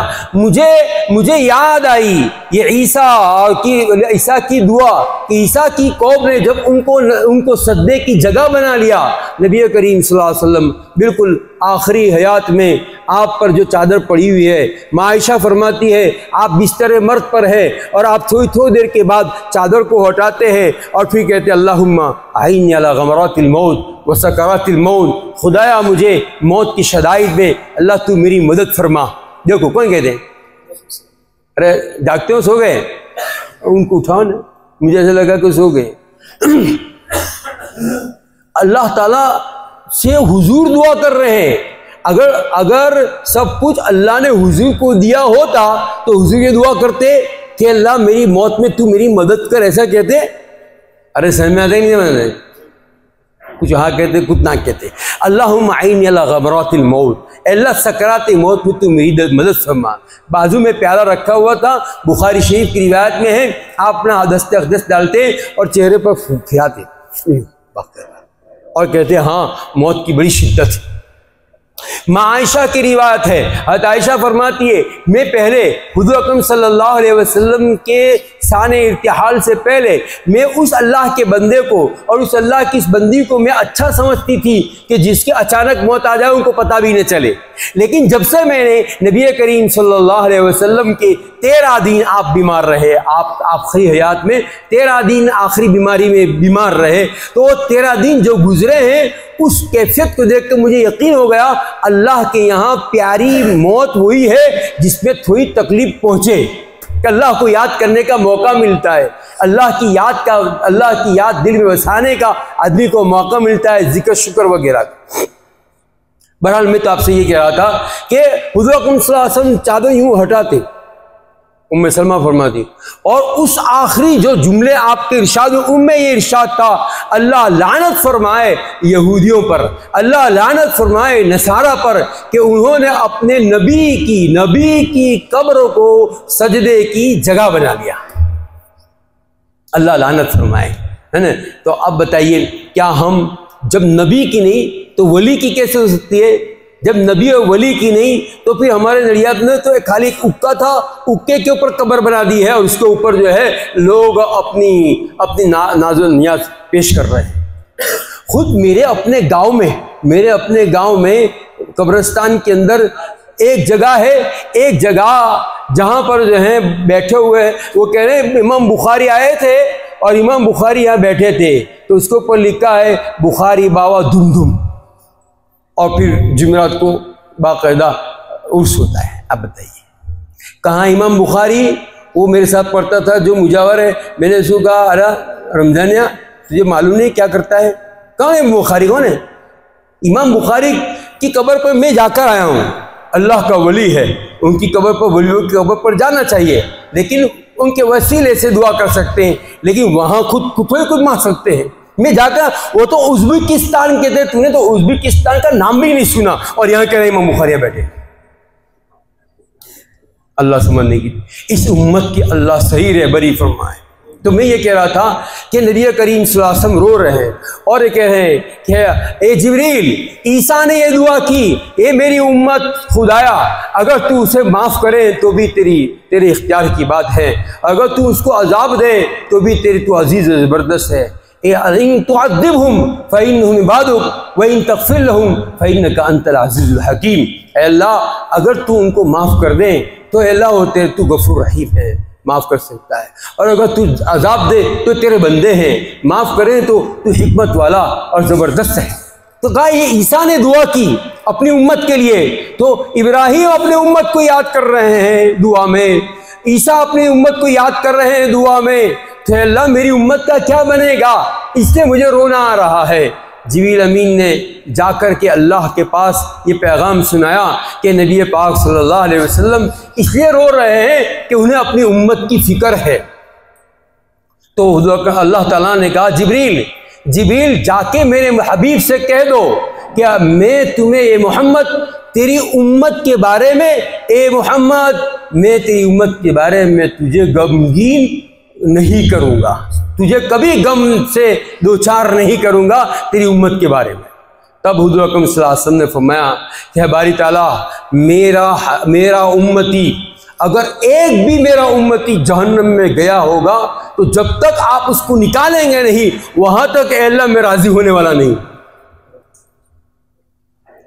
मुझे याद आई ये ईसा की दुआ कि ईसा की कौम ने जब उनको सद्दे की जगह बना लिया, नबी करीम सल्लल्लाहु अलैहि वसल्लम बिल्कुल आखिरी हयात में आप पर जो चादर पड़ी हुई है, माँ आयशा फरमाती है आप बिस्तर मर्द पर है और आप थोड़ी देर के बाद चादर को हटाते हैं और फिर कहते अल्लाहुम्मा आइनी अला गमरातिल मौत व सकरातिल मौत, खुदाया मुझे मौत की शदाइद में अल्लाह तू मेरी मदद फरमा। देखो कौन कहते हैं, अरे जागते हो सो गए, उनको उठाओ ना, मुझे ऐसा लगा कि सो गए। अल्लाह ताला से हुजूर दुआ कर रहे हैं। अगर सब कुछ अल्लाह ने हुजूर को दिया होता तो हुजूर ये दुआ करते कि अल्लाह मेरी मौत में तू मेरी मदद कर, ऐसा कहते। अरे समझ में आता ही नहीं, समझ कुछ हाँ कहते कुछ ना कहते। अल्लाहुम्मा आइनी अला गमरातिल मौत, अल्लाह सकरात मौत में तू मेरी मदद फरमा। बाजू में प्याला रखा हुआ था, बुखारी शरीफ की रिवायत में है, आप अपना दस्ते अक़दस डालते और चेहरे पर फुंफियाते और कहते हाँ मौत की बड़ी शिद्दत है। माँ आयशा की रिवायत है, हज़रत आयशा फरमाती है मैं पहले हुज़ूर अकरम सल्लल्लाहु अलैहि वसल्लम के साने इर्तिहाल से पहले मैं उस अल्लाह के बंदे को और उस अल्लाह की इस बंदी को मैं अच्छा समझती थी कि जिसके अचानक मौत आ जाए उनको पता भी न चले। लेकिन जब से मैंने नबी करीम सल्लल्लाहु अलैहि वसल्लम के 13 दिन आप बीमार रहे, आप आखिरी हयात में 13 दिन आखिरी बीमारी में बीमार रहे, तो 13 दिन जो गुजरे हैं उस कैफियत को देख कर मुझे यकीन हो गया अल्लाह के यहाँ प्यारी मौत वही है जिसमें थोड़ी तकलीफ पहुँचे, कि अल्लाह को याद करने का मौका मिलता है, अल्लाह की याद दिल में बसाने का आदमी को मौका मिलता है, जिक्र शुक्र वगैरह। बहरहाल मैं तो आपसे ये कह रहा था कि हुज़ूर अकरम सल्लल्लाहु अलैहि वसल्लम चादर यूं हटाते, उम्मे सलमा फरमाती, और उस आखिरी जो जुमले आपके इरशाद उम्मे ये इरशाद था, अल्लाह लानत फरमाए यहूदियों पर, अल्लाह लानत फरमाए नसारा पर कि उन्होंने अपने नबी की कब्र को सजदे की जगह बना लिया। अल्लाह लानत फरमाए, है ना। तो अब बताइए क्या हम जब नबी की नहीं तो वली की कैसे हो सकती है? जब नबी और वली की नहीं तो फिर हमारे नरियात में तो एक खाली उक्का था, उक्के के ऊपर कब्र बना दी है और उसके ऊपर जो है लोग अपनी नाज़ो नियाज पेश कर रहे हैं। खुद मेरे अपने गांव में कब्रिस्तान के अंदर एक जगह जहां पर जो है बैठे हुए वो कह रहे हैं इमाम बुखारी आए थे और इमाम बुखारी यहाँ बैठे थे, तो उसके ऊपर लिखा है बुखारी बाबा धुम धुम, और फिर जुमेरात को बाकायदा उर्स होता है। अब बताइए कहाँ इमाम बुखारी? वो मेरे साथ पढ़ता था जो मुजावर है, मैंने उसको कहा अरे रमजानिया तुझे मालूम नहीं क्या करता है? कहाँ है बुखारी? कौन है? इमाम बुखारी की कब्र पर मैं जाकर आया हूँ, अल्लाह का वली है, उनकी कब्र पर, वलियों की कब्र पर जाना चाहिए, लेकिन उनके वसीले से दुआ कर सकते हैं, लेकिन वहाँ खुद मार सकते हैं। मैं जाकर, वो तो उज़्बेकिस्तान के थे, तूने तो उज़्बेकिस्तान का नाम भी नहीं सुना और यहाँ कह रहे इमाम बुखारी बैठे। अल्लाह समझने की, इस उम्मत की अल्लाह सही रहबरी फरमाए। तो मैं ये कह रहा था कि नबी करीम सल्लल्लाहु अलैहि वसल्लम रो रहे हैं और ये कह रहे हैं कि ए जिब्रील, ईसा ने ये दुआ की, ए मेरी उम्मत, खुदाया अगर तू उसे माफ़ करे तो भी तेरे इख्तियार की बात है, अगर तू उसको अजाब दे तो भी तू अजीज़ ज़बरदस्त है। इन तुअद्दिबहुम फ़इन्नहुम इबादुक व इन तग़फ़िर लहुम फ़इन्नका अंतल अज़ीज़ुल हकीम। अल्लाह अगर तू उनको माफ़ कर दे तो अल्लाह तू गफूर रहीम है, माफ़ कर सकता है, और अगर तू अजाब दे तो तेरे बंदे हैं, माफ़ करें तो तू हिकमत वाला और ज़बरदस्त है। तो कहा ये ईसा ने दुआ की अपनी उम्मत के लिए, तो इब्राहिम अपने उम्मत को याद कर रहे हैं दुआ में, ईसा अपनी उम्मत को याद कर रहे हैं दुआ में, तो अल्लाह मेरी उम्मत का क्या बनेगा, इसलिए मुझे रोना आ रहा है। जिब्रील अमीन ने जाकर के अल्लाह के पास ये पैगाम सुनाया कि नबी पाक सल्लल्लाहु अलैहि वसल्लम इसलिए रो रहे हैं कि उन्हें अपनी उम्मत की फिक्र है। तो अल्लाह ताला ने कहा जिब्रील जाके मेरे हबीब से कह दो क्या मैं तुम्हें ये मोहम्मद तेरी उम्मत के बारे में, ए मोहम्मद मैं तेरी उम्मत के बारे में तुझे गमगीन नहीं करूँगा, तुझे कभी गम से दो चार नहीं करूँगा तेरी उम्मत के बारे में। तब हुज़ूर अकरम सल्लल्लाहु अलैहि वसल्लम ने फरमाया कि बारी ताला मेरा उम्मती, अगर एक भी मेरा उम्मती जहन्नम में गया होगा तो जब तक आप उसको निकालेंगे नहीं वहाँ तक अल्लाह मैं राज़ी होने वाला नहीं।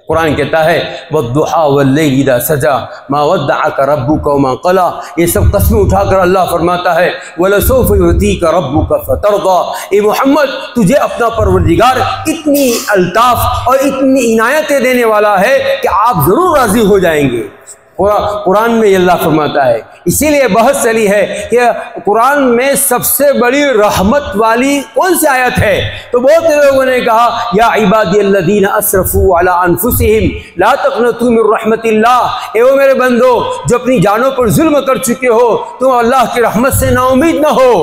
कुरान कहता है वद्दुहा वल्लैलि इज़ा सजा मा वद्दअका रब्बुका वमा क़ला, ये सब कस्में उठाकर अल्लाह फरमाता है वलसौफ युअतीका रब्बुका फतरदा, ए मोहम्मद तुझे अपना परवरदिगार इतनी अल्ताफ़ और इतनी इनायतें देने वाला है कि आप ज़रूर राज़ी हो जाएंगे। कुरान में अल्लाह फरमाता है, इसीलिए बहस चली है कि कुरान में सबसे बड़ी रहमत वाली कौन सी आयत है, तो बहुत से लोगों ने कहा या इबादियल्लज़ीना असरफू अला अनफुसिहिम ला तक़नतू मिन रहमतिल्लाह, ए वो मेरे बंदो जो अपनी जानों पर जुल्म कर चुके हो तुम अल्लाह की रहमत से नाउमीद न हो,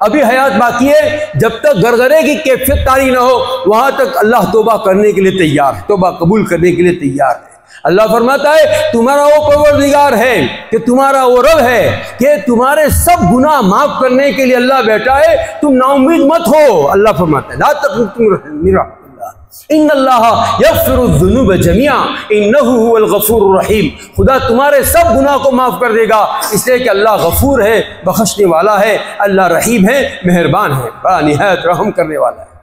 अभी हयात बाकी है, जब तक गरगरे की कैफियत तारी न हो वहाँ तक अल्लाह तौबा करने के लिए तैयार है, तौबा कबूल करने के लिए तैयार है। अल्लाह फरमाता है तुम्हारा वो परवरदिगार है कि तुम्हारा वो रब है कि तुम्हारे सब गुनाह माफ करने के लिए अल्लाह बैठा है, तुम नाउमीद मत हो। अल्लाह फरमाता है ला तक़नतू मिन रहमतिल्लाह इन्नल्लाह यग़फ़िरुज़्ज़ुनूब जमीआ इन्नहु हुवल गफ़ूरुर रहीम, खुदा तुम्हारे सब गुनाह को माफ कर देगा इसलिए कि अल्लाह गफूर है, बख्शने वाला है, अल्लाह रहीम है, मेहरबान है, बड़ा निहायत रहम करने वाला है।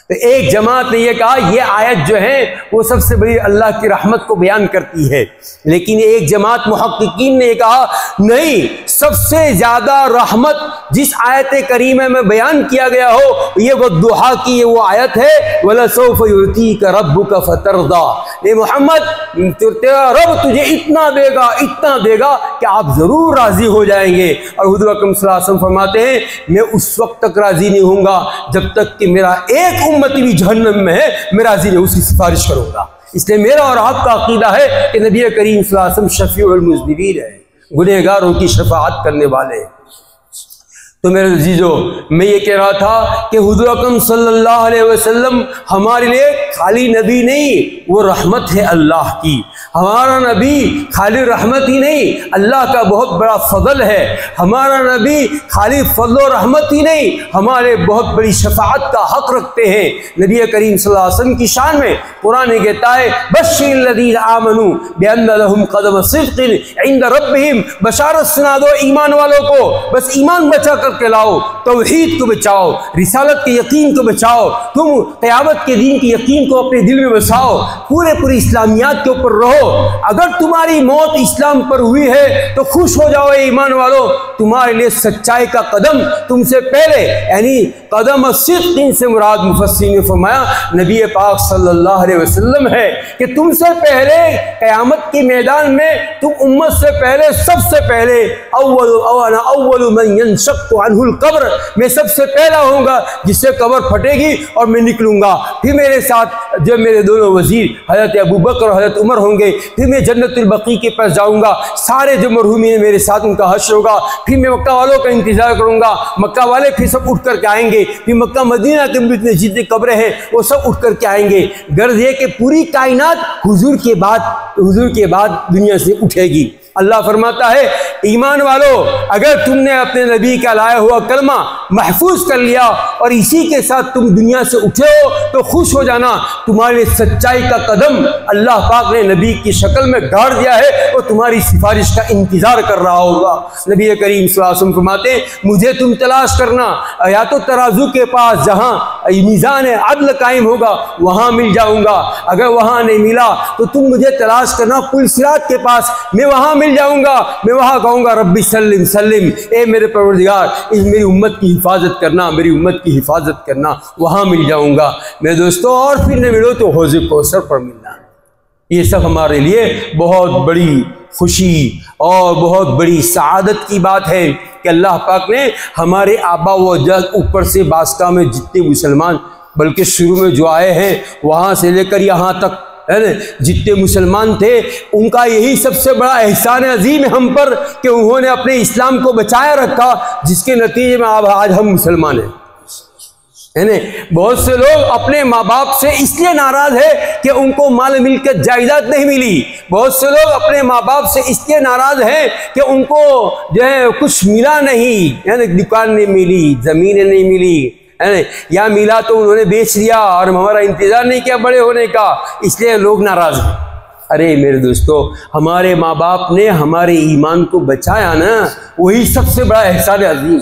तो एक जमात ने यह कहा यह आयत जो है वो सबसे बड़ी अल्लाह की रहमत को बयान करती है, लेकिन एक जमात मुहक्किकीन ने कहा नहीं, सबसे ज़्यादा रहमत जिस आयत करीमे में बयान किया गया हो ये वद्दुहा की ये वो आयत है वलसौफ युअतीका रब्बुका फतरदा, ए मोहम्मद तेरा रब तुझे इतना देगा कि आप ज़रूर राज़ी हो जाएंगे। और हुज़ूर अकरम सल्लल्लाहु अलैहि वसल्लम फरमाते हैं मैं उस वक्त तक राज़ी नहीं होऊंगा जब तक कि मेरा एक उम्मती भी जहन्नम में है, मैं राज़ी नहीं उसकी सिफारिश करूँगा। इसलिए मेरा और आपका अकीदा है कि नबी करीम सल्लल्लाहु अलैहि वसल्लम शफ़ीउल मुज़निबीन है, गुनहगारों की शफ़ाअत करने वाले। तो मेरे अज़ीज़ों मैं ये कह रहा था कि हुज़ूर अकरम सल्लल्लाहु अलैहि वसल्लम हमारे लिए खाली नबी नहीं, वो रहमत है अल्लाह की। हमारा नबी खाली रहमत ही नहीं, अल्लाह का बहुत बड़ा फजल है। हमारा नबी खाली फजल और रहमत ही नहीं, हमारे बहुत बड़ी शफाअत का हक रखते हैं। नबी करीम सल्लल्लाहु अलैहि वसल्लम की शान में कुरान कहता है बश्शिरिल्लज़ीना आमनू बिअन्ना लहुम क़दम सिद्क़िन इंद रब्बिहिम, बशारत सुना दो ईमान वालों को, बस ईमान बचा करके लाओ, तौहीद को बचाओ, रिसालत के यकीन को बचाओ, तुम क़यामत के दिन के यकीन को अपने दिल में बसाओ, पूरे इस्लामियात के ऊपर रहो। अगर तुम्हारी मौत इस्लाम पर हुई है तो खुश हो जाओ ईमान वालों, तुम्हारे लिए सच्चाई का कदम तुमसे पहले, यानी कदम सिद्क़ से मुराद मुफस्सिरीन ने फरमाया नबी पाक सल्लल्लाहु अलैहि वसल्लम है कि तुमसे पहले क़यामत के मैदान में तुम उम्मत से पहले सबसे पहले अव्वलु मन यंशक़्क़ु अन्हुल क़ब्र, मैं सबसे पहला होऊंगा जिससे कब्र फटेगी और मैं निकलूंगा। फिर मेरे साथ जो मेरे दोनों वजीर हज़रत अबू बकर और हज़रत उमर होंगे, फिर मैं जन्नतुल बक़ी के पास जाऊंगा, सारे जो मरहूमीन मेरे साथ उनका हश्र होगा, फिर मैं मक्का वालों का इंतजार करूंगा, मक्का वाले फिर सब उठ करके आएंगे, फिर मक्का मदीना के जितने जितने कब्रें हैं वो सब उठ करके आएंगे। गर्ज ये कि पूरी कायनात हुजूर के बाद दुनिया से उठेगी। अल्लाह फरमाता है ईमान वालों अगर तुमने अपने नबी का लाया हुआ कलमा महफूज कर लिया और इसी के साथ तुम दुनिया से उठे हो तो खुश हो जाना, तुम्हारे सच्चाई का कदम अल्लाह पाक ने नबी की शक्ल में गाड़ दिया है और तुम्हारी सिफारिश का इंतजार कर रहा होगा। नबी करीम सल्लल्लाहु अलैहि वसल्लम फरमाते मुझे तुम तलाश करना या तो तराजू के पास जहाँ मीज़ान अदल कायम होगा वहाँ मिल जाऊँगा। अगर वहाँ नहीं मिला तो तुम मुझे तलाश करना पुल सिरात के पास, मैं वहाँ मिल जाऊँगा। मैं वहाँ कहूँगा रब्बी सल्लिम सल्लिम, ए मेरे परवरदिगार इस मेरी उम्मत की हिफाजत करना, मेरी उम्मत की हिफाजत करना, वहाँ मिल जाऊँगा मेरे दोस्तों। और फिर न मिलो तो हौज़ कौसर पर मिलना। ये सब हमारे लिए बहुत बड़ी खुशी और बहुत बड़ी सआदत की बात है कि अल्लाह पाक ने हमारे आबा व अजदाद ऊपर से बादशाह में जितने मुसलमान, बल्कि शुरू में जो आए हैं वहाँ से लेकर यहाँ तक है ना, जितने मुसलमान थे, उनका यही सबसे बड़ा एहसान अजीम है हम पर कि उन्होंने अपने इस्लाम को बचाया रखा, जिसके नतीजे में आज हम मुसलमान हैं। है ना, बहुत से लोग अपने माँ बाप से इसलिए नाराज है कि उनको माल मिलकर जायदाद नहीं मिली। बहुत से लोग अपने माँ बाप से इसलिए नाराज हैं कि उनको जो है कुछ मिला नहीं, है ना, दुकान नहीं मिली, जमीनें नहीं मिली, है ना, या मिला तो उन्होंने बेच दिया और हमारा इंतजार नहीं किया बड़े होने का, इसलिए लोग नाराज हैं। अरे मेरे दोस्तों, हमारे माँ बाप ने हमारे ईमान को बचाया ना, वही सबसे बड़ा एहसान अजीम,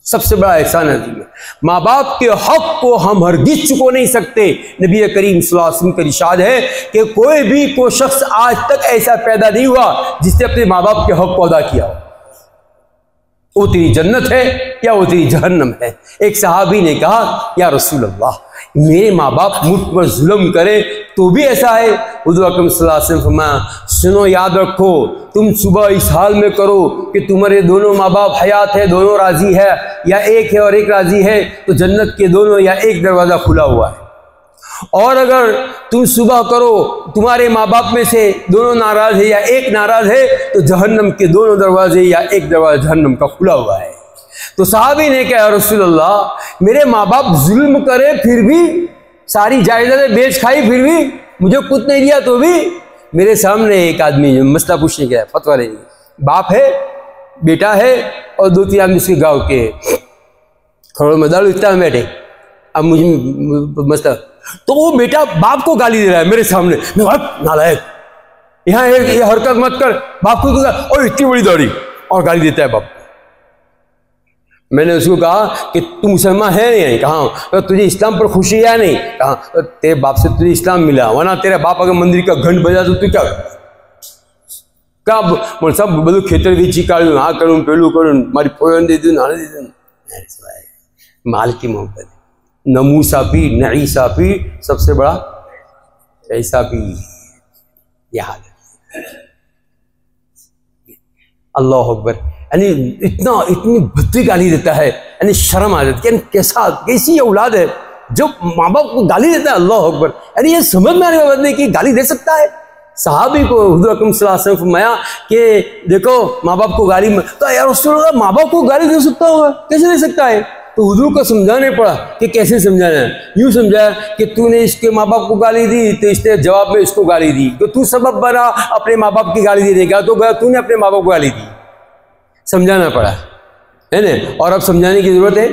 सबसे बड़ा एहसान अजीम है। माँ बाप के हक को हम हरगिज चुको नहीं सकते। नबी करीम सल्लल्लाहु अलैहि वसल्लम का इरशाद है कि कोई शख्स आज तक ऐसा पैदा नहीं हुआ जिसने अपने माँ बाप के हक को अदा किया हो। वो तेरी जन्नत है या वो तेरी जहन्नम है। एक सहाबी ने कहा, या रसूल अल्लाह, मेरे माँ बाप मुझ पर जुल्म करे तो भी ऐसा है? हुज़ूर अकरम सल्लल्लाहु अलैहि वसल्लम फरमाया, सुनो याद रखो, तुम सुबह इस हाल में करो कि तुम्हारे दोनों माँ बाप हयात है, दोनों राजी है, या एक है और एक राजी है, तो जन्नत के दोनों या एक दरवाज़ा खुला हुआ है। और अगर तुम सुबह करो तुम्हारे माँ बाप में से दोनों नाराज है या एक नाराज है, तो जहन्नम के दोनों दरवाजे या एक दरवाजा जहन्नम का खुला हुआ है। तो साहबी ने कहा, रसूल अल्लाह, मेरे माँ बाप जुल्म करे फिर भी, सारी जायदादें बेच खाई फिर भी मुझे कुछ नहीं दिया तो भी? मेरे सामने एक आदमी मसला पूछने गया, फतवा लेने, बाप है, बेटा है और 2-3 आदमी उसके गाँव के खड़ो मैदान इतना में बैठे। अब मुझे मसला, तो वो बेटा बाप को गाली दे रहा है मेरे सामने, मैं नालायक, यहाँ ये हरकत मत कर, बाप को और इतनी बड़ी दाढ़ी, और गाली देता है बाप। मैंने उसको कहा कि तू मुसलमान है नहीं? कहा तो तुझे इस्लाम पर खुशी है नहीं? कहा तो तेरे बाप से तुझे इस्लाम मिला, वरना तेरा बाप अगर मंदिर का घंट बजा तो तू क्या क्या बोल, सब બધું ખેતર વેચી કાઢ્યું, આ કરું પેલું કરું, મારી પોયન દે દઉં, નાને દે દઉં। माल की मोहब्बत, नमूसा पी, नईसा पी, सबसे बड़ा ऐसा पी, याद अल्लाह अकबर। यानी इतनी भद्दी गाली देता है, यानी शर्म आ जाती है। कैसी औलाद है जो माँ बाप को गाली देता है? अल्लाह अकबर। यानी ये समझ में आने वाला नहीं कि गाली दे सकता है। सहाबी को हुज़ूर अकरम सल्लल्लाहु अलैहि वसल्लम फरमाया कि देखो माँ बाप को गाली, तो यार रसूल अल्लाह माँ बाप को गाली दे सकता होगा? कैसे दे सकता है? तो हुज़ूर को समझाने पड़ा कि कैसे समझाना है। यूँ समझाया कि तूने इसके माँ बाप को गाली दी तो इसने जवाब में इसको गाली दी, तो तू सबब बना अपने माँ बाप की गाली देने का, तो तूने अपने माँ बाप को गाली दी। समझाना पड़ा, है ना। और अब समझाने की ज़रूरत है,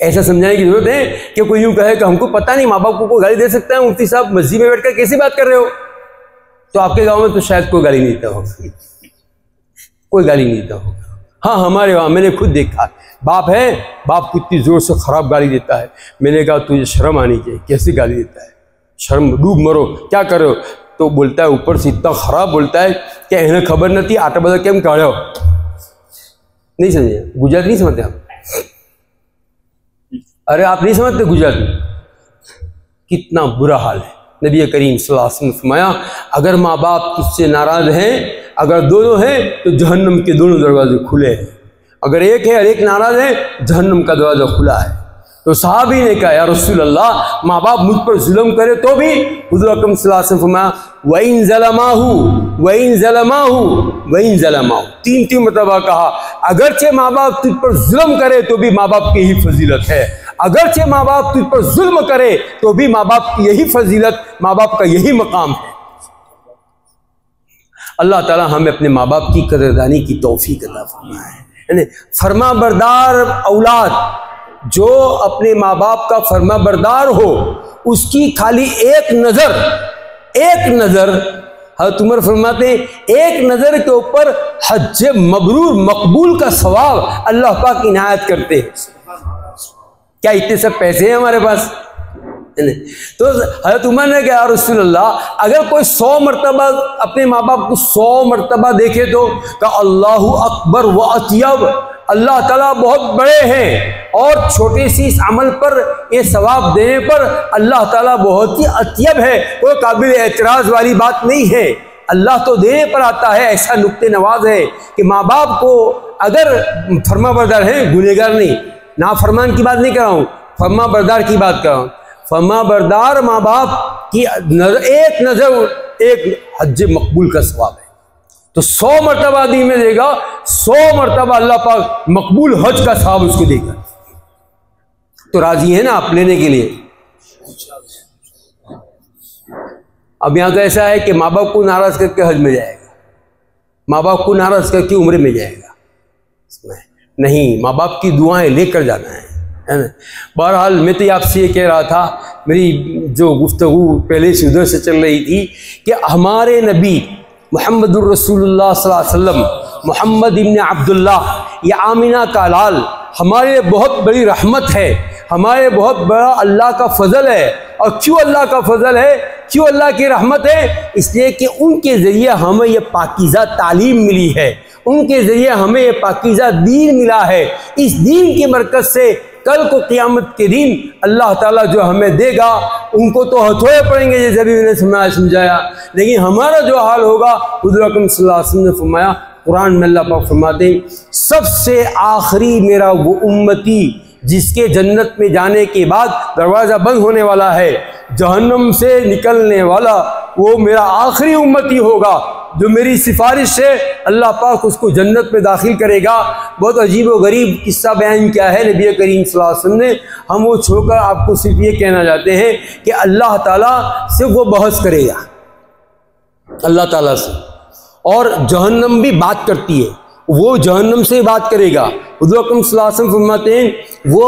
ऐसा समझाने की ज़रूरत है कि कोई यूँ कहे कि हमको पता नहीं माँ बाप को गाली दे सकता है, मुफ्ती साहब मस्जिद में बैठकर कैसी बात कर रहे हो? तो आपके गांव में तो शायद कोई गाली नहीं देता होगा, कोई गाली नहीं देता होगा। हाँ, हमारे वहाँ मैंने खुद देखा, बाप है, बाप को इतनी ज़ोर से ख़राब गाली देता है। मैंने कहा तुझे शर्म आनी चाहिए, कैसे गाली देता है? शर्म, डूब मरो, क्या कर रहे हो? तो बोलता है, ऊपर से इतना ख़राब बोलता है कि इन्हें खबर न थी आटा बदल केम काढ़ो। नहीं समझे? गुजराती नहीं समझते आप? अरे आप नहीं समझते गुजराती? कितना बुरा हाल है। नबी करीम सल्लल्लाहु अलैहि वसल्लम ने फरमाया, अगर माँ बाप तुझसे नाराज़ हैं, अगर दोनों हैं तो जहन्नम के दोनों दरवाजे खुले हैं। अगर एक है और एक नाराज़ है, जहन्नम का दरवाज़ा खुला है। तो सहाबी ने कहा, या रसूल अल्लाह, माँ बाप मुझ पर जुल्म करे तो भी? हुज़ूर अकरम सल्लल्लाहु अलैहि वसल्लम फरमाया, वइन ज़लमाहु, 3 मरतबा कहा, अगरचे माँ बाप तुझ पर जुल्म करे तो भी माँ बाप की यही फजीलत है। अगरचे माँ बाप तुझ पर जुल्म करे तो भी माँ बाप की यही फजीलत, माँ बाप का यही मकाम है। अल्लाह ताला हमें अपने माँ बाप की कदरदानी की तौफीक अता फरमाए। फरमा बरदार औलाद जो अपने माँ बाप का फरमा बरदार हो, उसकी खाली एक नज़र हज़रत उमर फरमाते, एक नज़र के ऊपर हज मबरूर मकबूल का सवाब अल्लाह पाक इनायत करते हैं। क्या इतने सब पैसे हैं हमारे पास? तो हज़रत उमर ने कहा, रसूलल्लाह, अगर कोई 100 मरतबा अपने माँ बाप को 100 मरतबा देखे तो कहा अल्लाहु अकबर व अतियब, अल्लाह ताला बहुत बड़े हैं और छोटे सी इस अमल पर ये सवाब देने पर अल्लाह ताला बहुत ही अतियब है, कोई काबिल एतराज़ वाली बात नहीं है। अल्लाह तो देने पर आता है। ऐसा नुक्ते नवाज है कि माँ बाप को अगर फर्माबरदार हैं, गुनहगार नहीं, नाफरमान की बात नहीं कर रहा हूँ, फर्माबरदार की बात कर रहा हूँ। फर्माबरदार माँ बाप की एक नज़र एक हज मकबूल का सवाब है। तो 100 मरतबा आदमी में देगा, 100 मरतबा अल्लाह पाक मकबूल हज का सवाब उसको देगा। तो राजी है ना आप लेने के लिए? अब यहाँ तो ऐसा है कि माँ बाप को नाराज करके हज में जाएगा, माँ बाप को नाराज करके उम्र में जाएगा, नहीं, माँ बाप की दुआएं लेकर जाना है ना। बहरहाल मैं तो आपसे ये कह रहा था, मेरी जो गुफ्तगू पहले से उधर से चल रही थी कि हमारे नबी मुहम्मदुर रसूलुल्लाह सल्लल्लाहु अलैहि वसल्लम, मोहम्मद इब्न अब्दुल्लाह, या आमिना का लाल हमारे लिए बहुत बड़ी रहमत है, हमारे बहुत बड़ा अल्लाह का फजल है। और क्यों अल्लाह का फजल है, क्यों अल्लाह की रहमत है? इसलिए कि उनके ज़रिए हमें यह पाकीज़ा तालीम मिली है, उनके ज़रिए हमें यह पाकीज़ा दीन मिला है। इस दीन की बरकत से कल को क़यामत के दिन अल्लाह ताला जो हमें देगा, उनको तो हथौड़े पड़ेंगे जैसे अभी मैंने समझाया, लेकिन हमारा जो हाल होगा, हुज़ूर अकरम सल्लल्लाहु अलैहि वसल्लम ने फरमाया, कुरान में अल्लाह पाक फरमाते हैं, सबसे आखिरी मेरा वो उम्मती जिसके जन्नत में जाने के बाद दरवाज़ा बंद होने वाला है, जहन्नम से निकलने वाला वो मेरा आखिरी उम्मती होगा, जो मेरी सिफारिश से अल्लाह पाक उसको जन्नत में दाखिल करेगा। बहुत अजीब व गरीब किस्सा बयान किया है नबी करीम सल्लल्लाहु अलैहि वसल्लम ने। हम वो छोड़कर आपको सिर्फ ये कहना चाहते हैं कि अल्लाह ताला से वो बहस करेगा अल्लाह ताला से, और जहन्नम भी बात करती है, वो जहन्नम से बात करेगा। हुज़ूर अकरम सल्लल्लाहु अलैहि वसल्लम फरमाते हैं, वो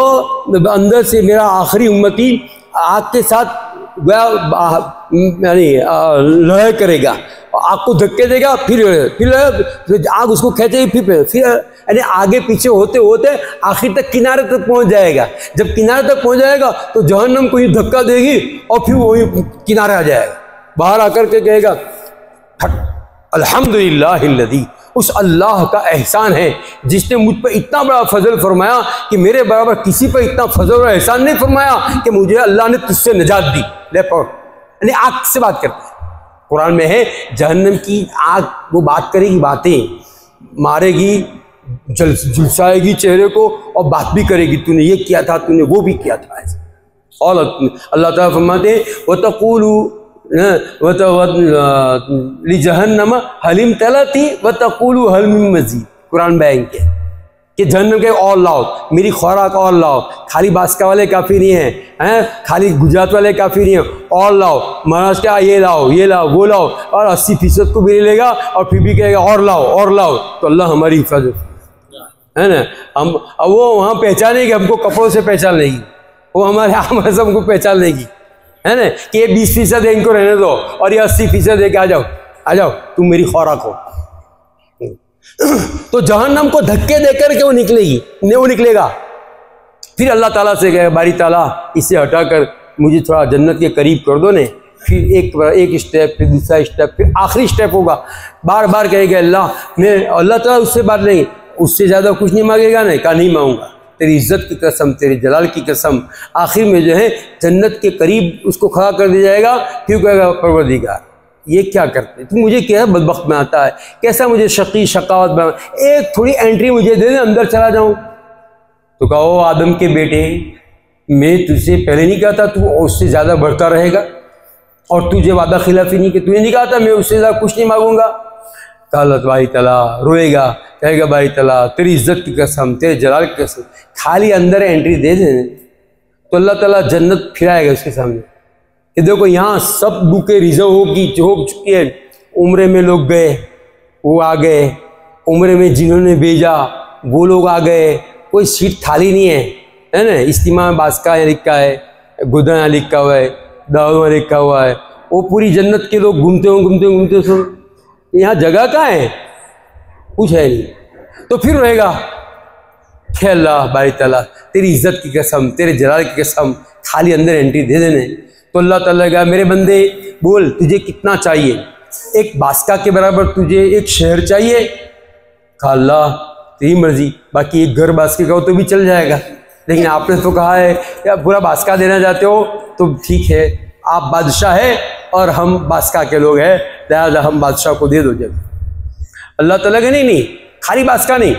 अंदर से मेरा आखिरी उम्मती आग के साथ यानी लड़ाई करेगा, आग को धक्के देगा, फिर आग उसको खींचेगी, फिर यानी आगे पीछे होते होते आखिर तक किनारे तक पहुंच जाएगा। जब किनारे तक पहुंच जाएगा तो जहन्नम को ही धक्का देगी और फिर वही किनारे आ जाएगा। बाहर आकर के कहेगा, अल्हम्दुलिल्लाहिल्लज़ी, उस अल्लाह का एहसान है जिसने मुझ पर इतना बड़ा फजल फरमाया कि मेरे बराबर किसी पर इतना फजल और एहसान नहीं फरमाया कि मुझे अल्लाह ने तुझसे निजात दी। ले पढ़, यानी आग से बात करता है। कुरान में है, जहन्नम की आग वो बात करेगी, बातें मारेगी, झुलसाएगी चेहरे को और बात भी करेगी, तूने ये किया था, तूने वो भी किया था। और अल्लाह ताला फरमाते हैं, वतक़ूलू जहन्नम हलिम तलती वतक़ूलू हल मिन मज़ीद। कुरान बयान किया कि जहन्नम के और लाओ, मेरी खुराक और लाओ, खाली बास्का वाले काफ़ी नहीं हैं, खाली गुजरात वाले काफ़ी नहीं हैं, और लाओ, महाराष्ट्र का ये लाओ, ये लाओ, वो लाओ, और 80% को भी ले लेगा और फिर भी कहेगा और लाओ और लाओ। तो अल्लाह हमारी हिफाजत है ना। हम अब वो वहाँ पहचानेगी, हमको कपड़ों से पहचान लेगी, वो हमारे सबको पहचान लेगी, है ना, कि ये 20% है, इनको रहने दो, और ये 80% है कि आ जाओ तुम मेरी खुराक हो। तो जहन्नम को धक्के देकर के वो निकलेगी, वो निकलेगा। फिर अल्लाह ताला से कहे, बारी ताला इसे हटाकर मुझे थोड़ा जन्नत के करीब कर दो ने। फिर एक स्टेप, फिर दूसरा स्टेप, फिर आखिरी स्टेप होगा। बार बार कहेगा अल्लाह, मैं अल्लाह ताला उससे बात नहीं, उससे ज़्यादा कुछ नहीं मांगेगा। नहीं, कहा नहीं मांगूंगा, तेरी इज्जत की कसम, तेरे जलाल की कसम। आखिर में जो है जन्नत के करीब उसको खड़ा कर दिया जाएगा। क्यों कहेगा, परवरदिगार ये क्या करते, तू मुझे क्या बदबख्त में आता है, कैसा मुझे शकी शकावत बना, एक थोड़ी एंट्री मुझे दे दे, अंदर चला जाऊं। तो कहो, आदम के बेटे, मैं तुझसे पहले नहीं कहा था तू उससे ज़्यादा बढ़ता रहेगा, और तुझे वादा खिलाफी नहीं कि तुझे नहीं कहा था मैं उससे ज़्यादा कुछ नहीं मांगूंगा। कहा बारी तला रोएगा, कहेगा बारी तला तेरी इज्जत की कसम, तेरे जलाल की कसम, खाली अंदर एंट्री दे दे। तो अल्लाह ताला जन्नत फिराएगा उसके सामने कि देखो यहाँ सब बुकें रिजर्व हो चुकी है। उम्रे में लोग गए, वो आ गए, उम्रे में जिन्होंने भेजा वो लोग आ गए, कोई सीट खाली नहीं है ना। इस्तिमा में बास्का लिखा है, गुदा यहाँ लिखा हुआ है, दावा लिखा हुआ है, वो पूरी जन्नत के लोग घूमते सुन, यहाँ जगह कहाँ है, कुछ है नहीं। तो फिर रहेगा, कि अल्लाह बारी ताला तेरी इज़्ज़त की कसम, तेरे जलाल की कसम, खाली अंदर एंट्री दे देने। तो अल्लाह ताला कहा मेरे बंदे बोल तुझे कितना चाहिए, एक बास्का के बराबर तुझे एक शहर चाहिए? कहा अल्लाह तेरी मर्जी, बाकी एक घर बास्के का हो तो भी चल जाएगा, लेकिन आपने तो कहा है या पूरा बास्का देना चाहते हो तो ठीक है, आप बादशाह है और हम बास्का के लोग हैं, लिहाजा हम बादशाह को दे दो जब। अल्लाह ताला के नहीं खाली बास्का नहीं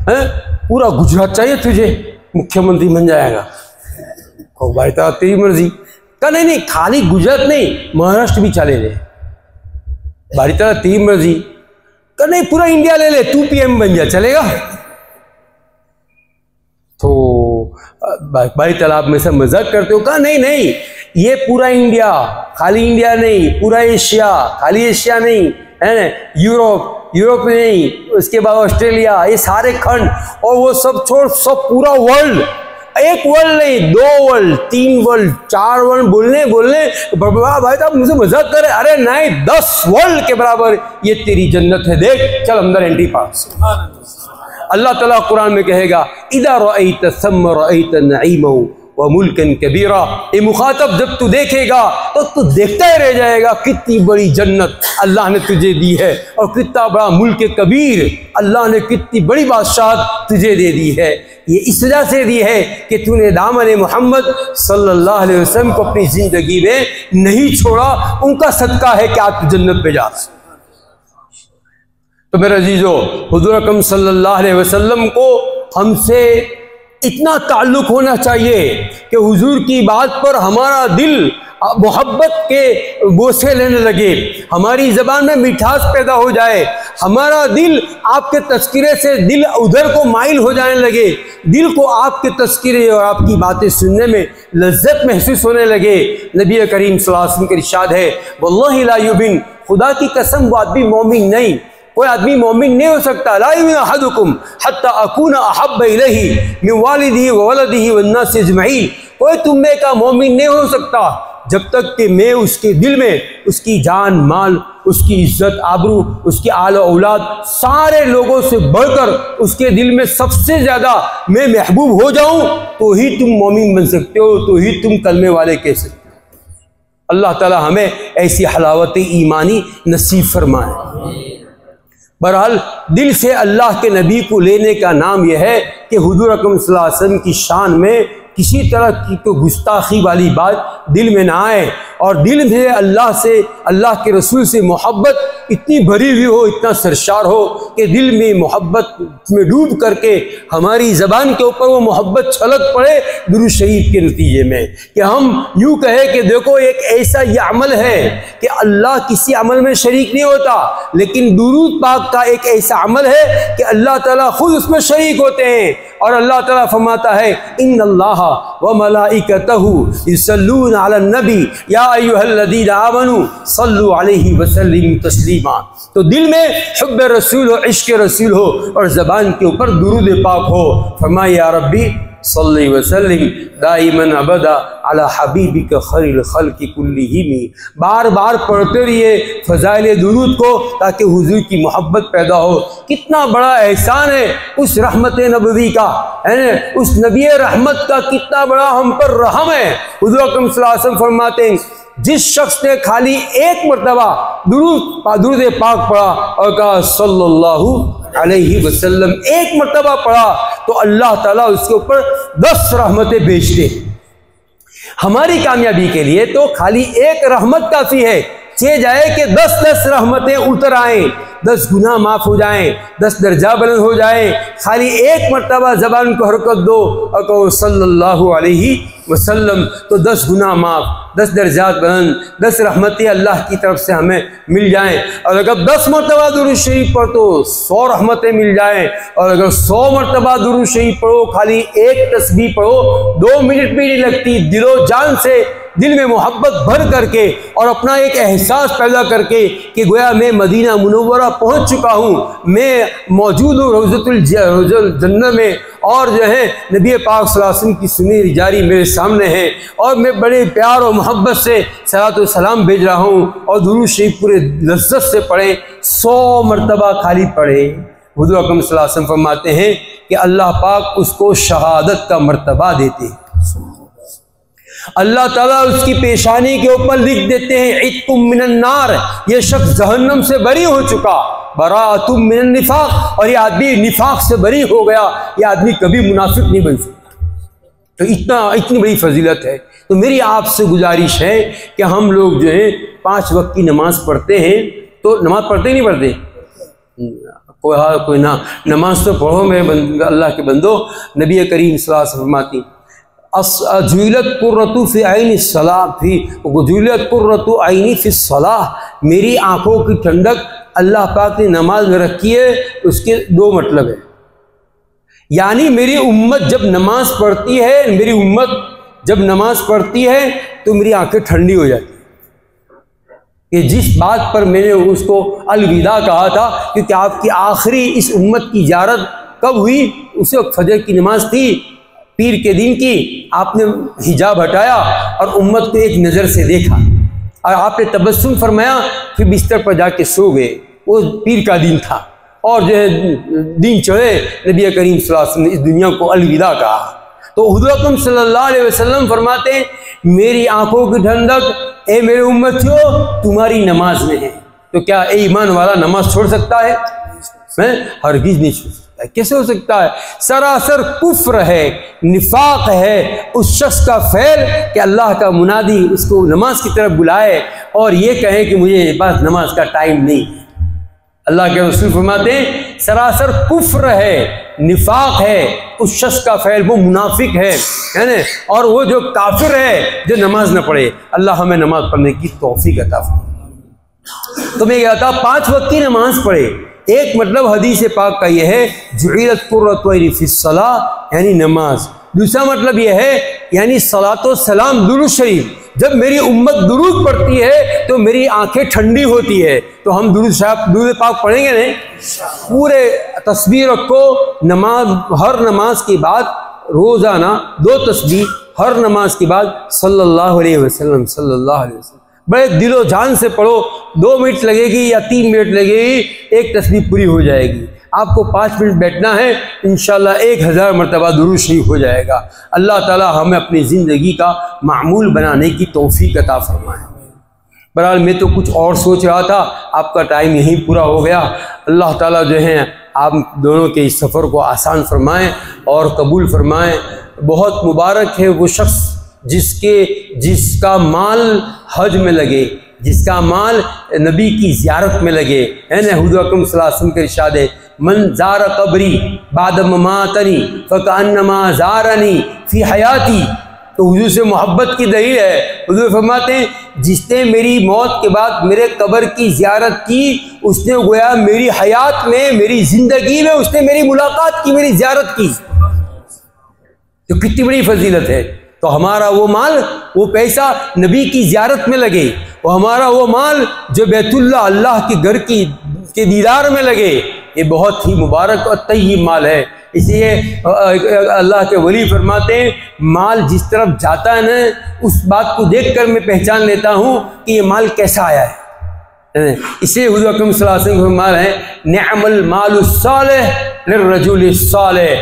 है, पूरा गुजरात चाहिए तुझे, मुख्यमंत्री बन जाएगा। कहो भाई ताला तेरी मर्जी। कहा नहीं खाली गुजरात नहीं, महाराष्ट्र भी चले ले। भाई ताला तेरी मर्जी। कहा नहीं पूरा इंडिया ले ले, तू पीएम बन जा, चलेगा? तो भाई ताला आप में से मजाक करते हो? कहा नहीं ये पूरा इंडिया, खाली इंडिया नहीं, पूरा एशिया, खाली एशिया नहीं है, यूरोप नहीं, उसके बाद ऑस्ट्रेलिया, ये सारे खंड और वो सब छोड़, सब पूरा वर्ल्ड, एक वर्ल्ड नहीं, 2 वर्ल्ड, 3 वर्ल्ड, 4 वर्ल्ड, बोलने भाई साहब मुझे मजाक करे? अरे नहीं, 10 वर्ल्ड के बराबर ये तेरी जन्नत है, देख चल अंदर एंट्री पास। अल्लाह ताला कुरान में कहेगा इदा रअयत सम्म रअयत नईमन व मुल्कन कबीरा, ये मुखातब जब तू देखेगा तो तू देखता ही रह जाएगा कितनी बड़ी जन्नत अल्लाह ने तुझे दी है और कितना बड़ा मुल्क कबीर, अल्लाह ने कितनी बड़ी बादशाहत तुझे दे दी है। ये इस वजह से दी है कि तूने दामन मोहम्मद सल्लल्लाहु अलैहि वसल्लम को अपनी जिंदगी में नहीं छोड़ा, उनका सदका है कि आप जन्नत पे जा। तो मेरे अजीजों, हुजूर अकरम सल्लल्लाहु अलैहि वसल्लम को हमसे इतना ताल्लुक़ होना चाहिए कि हुजूर की बात पर हमारा दिल मोहब्बत के बोसे लेने लगे, हमारी ज़बान में मिठास पैदा हो जाए, हमारा दिल आपके तज़किरे से दिल उधर को माइल हो जाने लगे, दिल को आपके तज़किरे और आपकी बातें सुनने में लज्जत महसूस होने लगे। नबी करीम सल्लल्लाहु अलैहि वसल्लम का इरशाद है वल्लाहि ला युमिन, खुदा की कसम वो आदमी मोमिन नहीं, कोई आदमी मोमिन नहीं हो सकता। ला युमिनु अहदुकुम हत्ता अकूना अहब्ब इलैहि मिन वालिदिही व वलदिही वन नासि अजमईन, कोई तुम में का मोमिन नहीं हो सकता जब तक कि मैं उसके दिल में उसकी जान माल, उसकी इज्जत आबरू, उसकी आल औलाद सारे लोगों से बढ़कर उसके दिल में सबसे ज़्यादा मैं महबूब हो जाऊं, तो ही तुम मोमिन बन सकते हो, तो ही तुम कलमे वाले कह सकते हो। अल्लाह ताला हमें ऐसी हलावत ईमानी नसीब फरमाए। बहरहाल दिल से अल्लाह के नबी को लेने का नाम यह है कि हुजूर अकरम सल्लल्लाहु अलैहि वसल्लम की शान में किसी तरह की तो गुस्ताखी वाली बात दिल में ना आए और दिल में अल्लाह से, अल्लाह के रसूल से मोहब्बत इतनी भरी हुई हो, इतना सरशार हो कि दिल में मोहब्बत में डूब करके हमारी ज़बान के ऊपर वो मोहब्बत छलक पड़े दुरूद शरीफ के नतीजे में, कि हम यूँ कहें कि देखो एक ऐसा ये अमल है कि अल्लाह किसी अमल में शरीक नहीं होता, लेकिन दुरूद पाक का एक ऐसा अमल है कि अल्लाह ताला खुद उसमें शरीक होते हैं। और अल्लाह ताला फरमाता है इन्नल्लाह व मलाइकतहु युसल्लूना अलन नबी या अय्युहल्लज़ीना आमनू सल्लु अलैहि व सल्लिमू तस्लीमा। तो दिल में हुब्ब रसूल हो, इश्क रसूल हो और ज़बान के ऊपर दुरूद पाक हो। फरमाया या रब्बी सल्ली व सल्लिम दाइमन अबदा अला हबीबिका खैरिल खल्क़ि कुल्लिहिम, बार बार पढ़ते रहिए फ़ज़ाइल दुरूद को ताकि हुजूर की मोहब्बत पैदा हो। कितना बड़ा एहसान है उस रहमत नबवी का, है ना, उस नबी रहमत का कितना बड़ा हम पर रहम है। हुजूर अकरम सल्लल्लाहु अलैहि वसल्लम फरमाते हैं जिस शख्स ने खाली एक मरतबा दुरूद पाक पढ़ा और कहा सल्लल्लाहु अलैहि वसल्लम, एक मरतबा पढ़ा तो अल्लाह ताला उसके ऊपर 10 रहमतें भेजते। हमारी कामयाबी के लिए तो खाली एक रहमत काफ़ी है, चाहे जाए कि 10-10 रहमतें उतर आए, 10 गुनाह माफ़ हो जाएं, 10 दर्जा बुलंद हो जाएं, खाली एक मरतबा ज़बान को हरकत दो और कहो सल्लल्लाहु अलैहि वसल्लम, तो 10 गुनाह माफ़, 10 दर्जात बुलंद, 10 रहमतें अल्लाह की तरफ से हमें मिल जाएं। और अगर 10 मरतबा दुरूद शरीफ पढ़ो तो 100 रहमतें मिल जाएं, और अगर 100 मरतबा दुरूद शरीफ पढ़ो, खाली एक तस्बीह पढ़ो, 2 मिनट भी नहीं लगती, दिलो जान से दिल में मोहब्बत भर करके और अपना एक एहसास पैदा करके कि गोया मैं मदीना मुनव्वरा पहुंच चुका हूं, मैं मौजूद हूँ रौज़तुल जन्नत में, और जो है नबी पाक सल्लल्लाहु अलैहि वसल्लम की सुनी जारी मेरे सामने है और मैं बड़े प्यार और मोहब्बत से सलातो सलाम भेज रहा हूँ और दुरूद शरीफ पूरे लज्जत से पढ़े, 100 मरतबा खाली पढ़े, हुज़ूर अकरम सल्लल्लाहु अलैहि वसल्लम फरमाते हैं कि अल्लाह पाक उसको शहादत का मर्तबा देते हैं। अल्लाह ताला उसकी पेशानी के ऊपर लिख देते हैं इत्कुम मिनन नार, ये शख्स जहन्नम से बरी हो चुका, बराअतुम मिनन निफाक, और ये आदमी निफाक से बरी हो गया, ये आदमी कभी मुनाफिक नहीं बन सकता। तो इतनी बड़ी फजीलत है। तो मेरी आपसे गुजारिश है कि हम लोग जो है 5 वक्त की नमाज पढ़ते हैं, तो नमाज पढ़ते ही नहीं पढ़ते, कोई ना नमाज तो पढ़ो मेरे अल्लाह के बंदो। नबी करीम सल्लल्लाहु अलैहि वसल्लम फरमाती जुइलत कुर्रतु फी ऐनी सलाह फी जुइलत कुर्रतु ऐनी फी सलाह, मेरी आंखों की ठंडक अल्लाह पाक ने नमाज में रखी है। उसके 2 मतलब है, यानी मेरी उम्मत जब नमाज पढ़ती है, मेरी उम्मत जब नमाज पढ़ती है तो मेरी आंखें ठंडी हो जाती है। कि जिस बात पर मैंने उसको अलविदा कहा था, क्योंकि आपकी आखिरी इस उम्मत की ज़ियारत कब हुई, उस वक्त फजर की नमाज थी, पीर के दिन की, आपने हिजाब हटाया और उम्मत को एक नज़र से देखा और आपने तबस्सुम फरमाया, फिर बिस्तर पर जाके सो गए। वो पीर का दिन था और जो है दिन चढ़े, नबी करीम सल्लल्लाहु अलैहि वसल्लम ने इस दुनिया को अलविदा कहा। तो हुज़ूर अकरम सल्लल्लाहु अलैहि वसल्लम फरमाते हैं मेरी आंखों की ठंडक ए मेरे उम्मतियों तुम्हारी नमाज में है। तो क्या ए ईमान वाला नमाज छोड़ सकता है? हरगिज़ नहीं छोड़ सकता है। कैसे हो सकता है? सरासर कुफ्र है, निफाक है उस शख्स का फ़ैल कि अल्लाह का मुनादी उसको नमाज की तरफ बुलाए और ये कहे कि मुझे बस नमाज का टाइम नहीं है। अल्लाह के रसूल फरमाते हैं सरासर कुफ्र है, निफाक है उस शख्स का फ़ैल, वो मुनाफिक है ना, और वो जो काफिर है जो नमाज न पढ़े। अल्लाह हमें नमाज पढ़ने की तौफीक अता फरमाए। तो मैं कहता 5 वक्त की नमाज पढ़े। एक मतलब हदीस पाक का यह है जुइलत कुर्रतु ऐनी फिस्सलाह, यानी नमाज। दूसरा मतलब यह है यानी सलातो सलाम दुरूद शरीफ, जब मेरी उम्मत दुरूद पढ़ती है तो मेरी आंखें ठंडी होती है। तो हम दुरूद पाक पढ़ेंगे नहीं, पूरे तस्बीह रखो नमाज, हर नमाज के बाद रोज़ाना 2 तस्बीह, हर नमाज के बाद सल्लल्लाहु अलैहि वसल्लम सल्लल्लाहु अलैहि वसल्लम, बड़े दिलो जान से पढ़ो। 2 मिनट लगेगी या 3 मिनट लगेगी, एक तस्बीह पूरी हो जाएगी। आपको 5 मिनट बैठना है, इंशाल्लाह 1000 मरतबा दुरूद शरीफ हो जाएगा। अल्लाह ताला हमें अपनी ज़िंदगी का मामूल बनाने की तौफीक अता फरमाए। बहरहाल मैं तो कुछ और सोच रहा था, आपका टाइम यहीं पूरा हो गया। अल्लाह ताला जो है आप दोनों के इस सफ़र को आसान फरमाएँ और कबूल फरमाएँ। बहुत मुबारक है वो शख्स जिसका माल हज में लगे, जिसका माल नबी की ज़ियारत में लगे, है ना। हुज़ूर अकरम सल्लल्लाहु अलैहि वसल्लम का इरशाद है मन ज़ार कब्री बाद ममातनी फ़कअन्नमा ज़ारनी फ़ी हयाती। तो हुज़ूर से मोहब्बत की दलील है। हुज़ूर फरमाते हैं जिसने मेरी मौत के बाद मेरे कब्र की ज़ियारत की, उसने गोया मेरी हयात में, मेरी ज़िंदगी में उसने मेरी मुलाकात की, मेरी ज़ियारत की। तो कितनी बड़ी फजीलत है। तो हमारा वो माल, वो पैसा नबी की ज़ियारत में लगे, वो हमारा वो माल जो बैतुल्लाह अल्लाह के घर के दीदार में लगे, ये बहुत ही मुबारक और तय्यब माल है। इसलिए अल्लाह के वली फरमाते हैं माल जिस तरफ जाता है ना, उस बात को देखकर मैं पहचान लेता हूँ कि ये माल कैसा आया है। इसलिए हुज़ूर अकरम सल्लल्लाहु अलैहि वसल्लम फरमाया है निअमल मालु सालिह लिर्रजुल सालिह,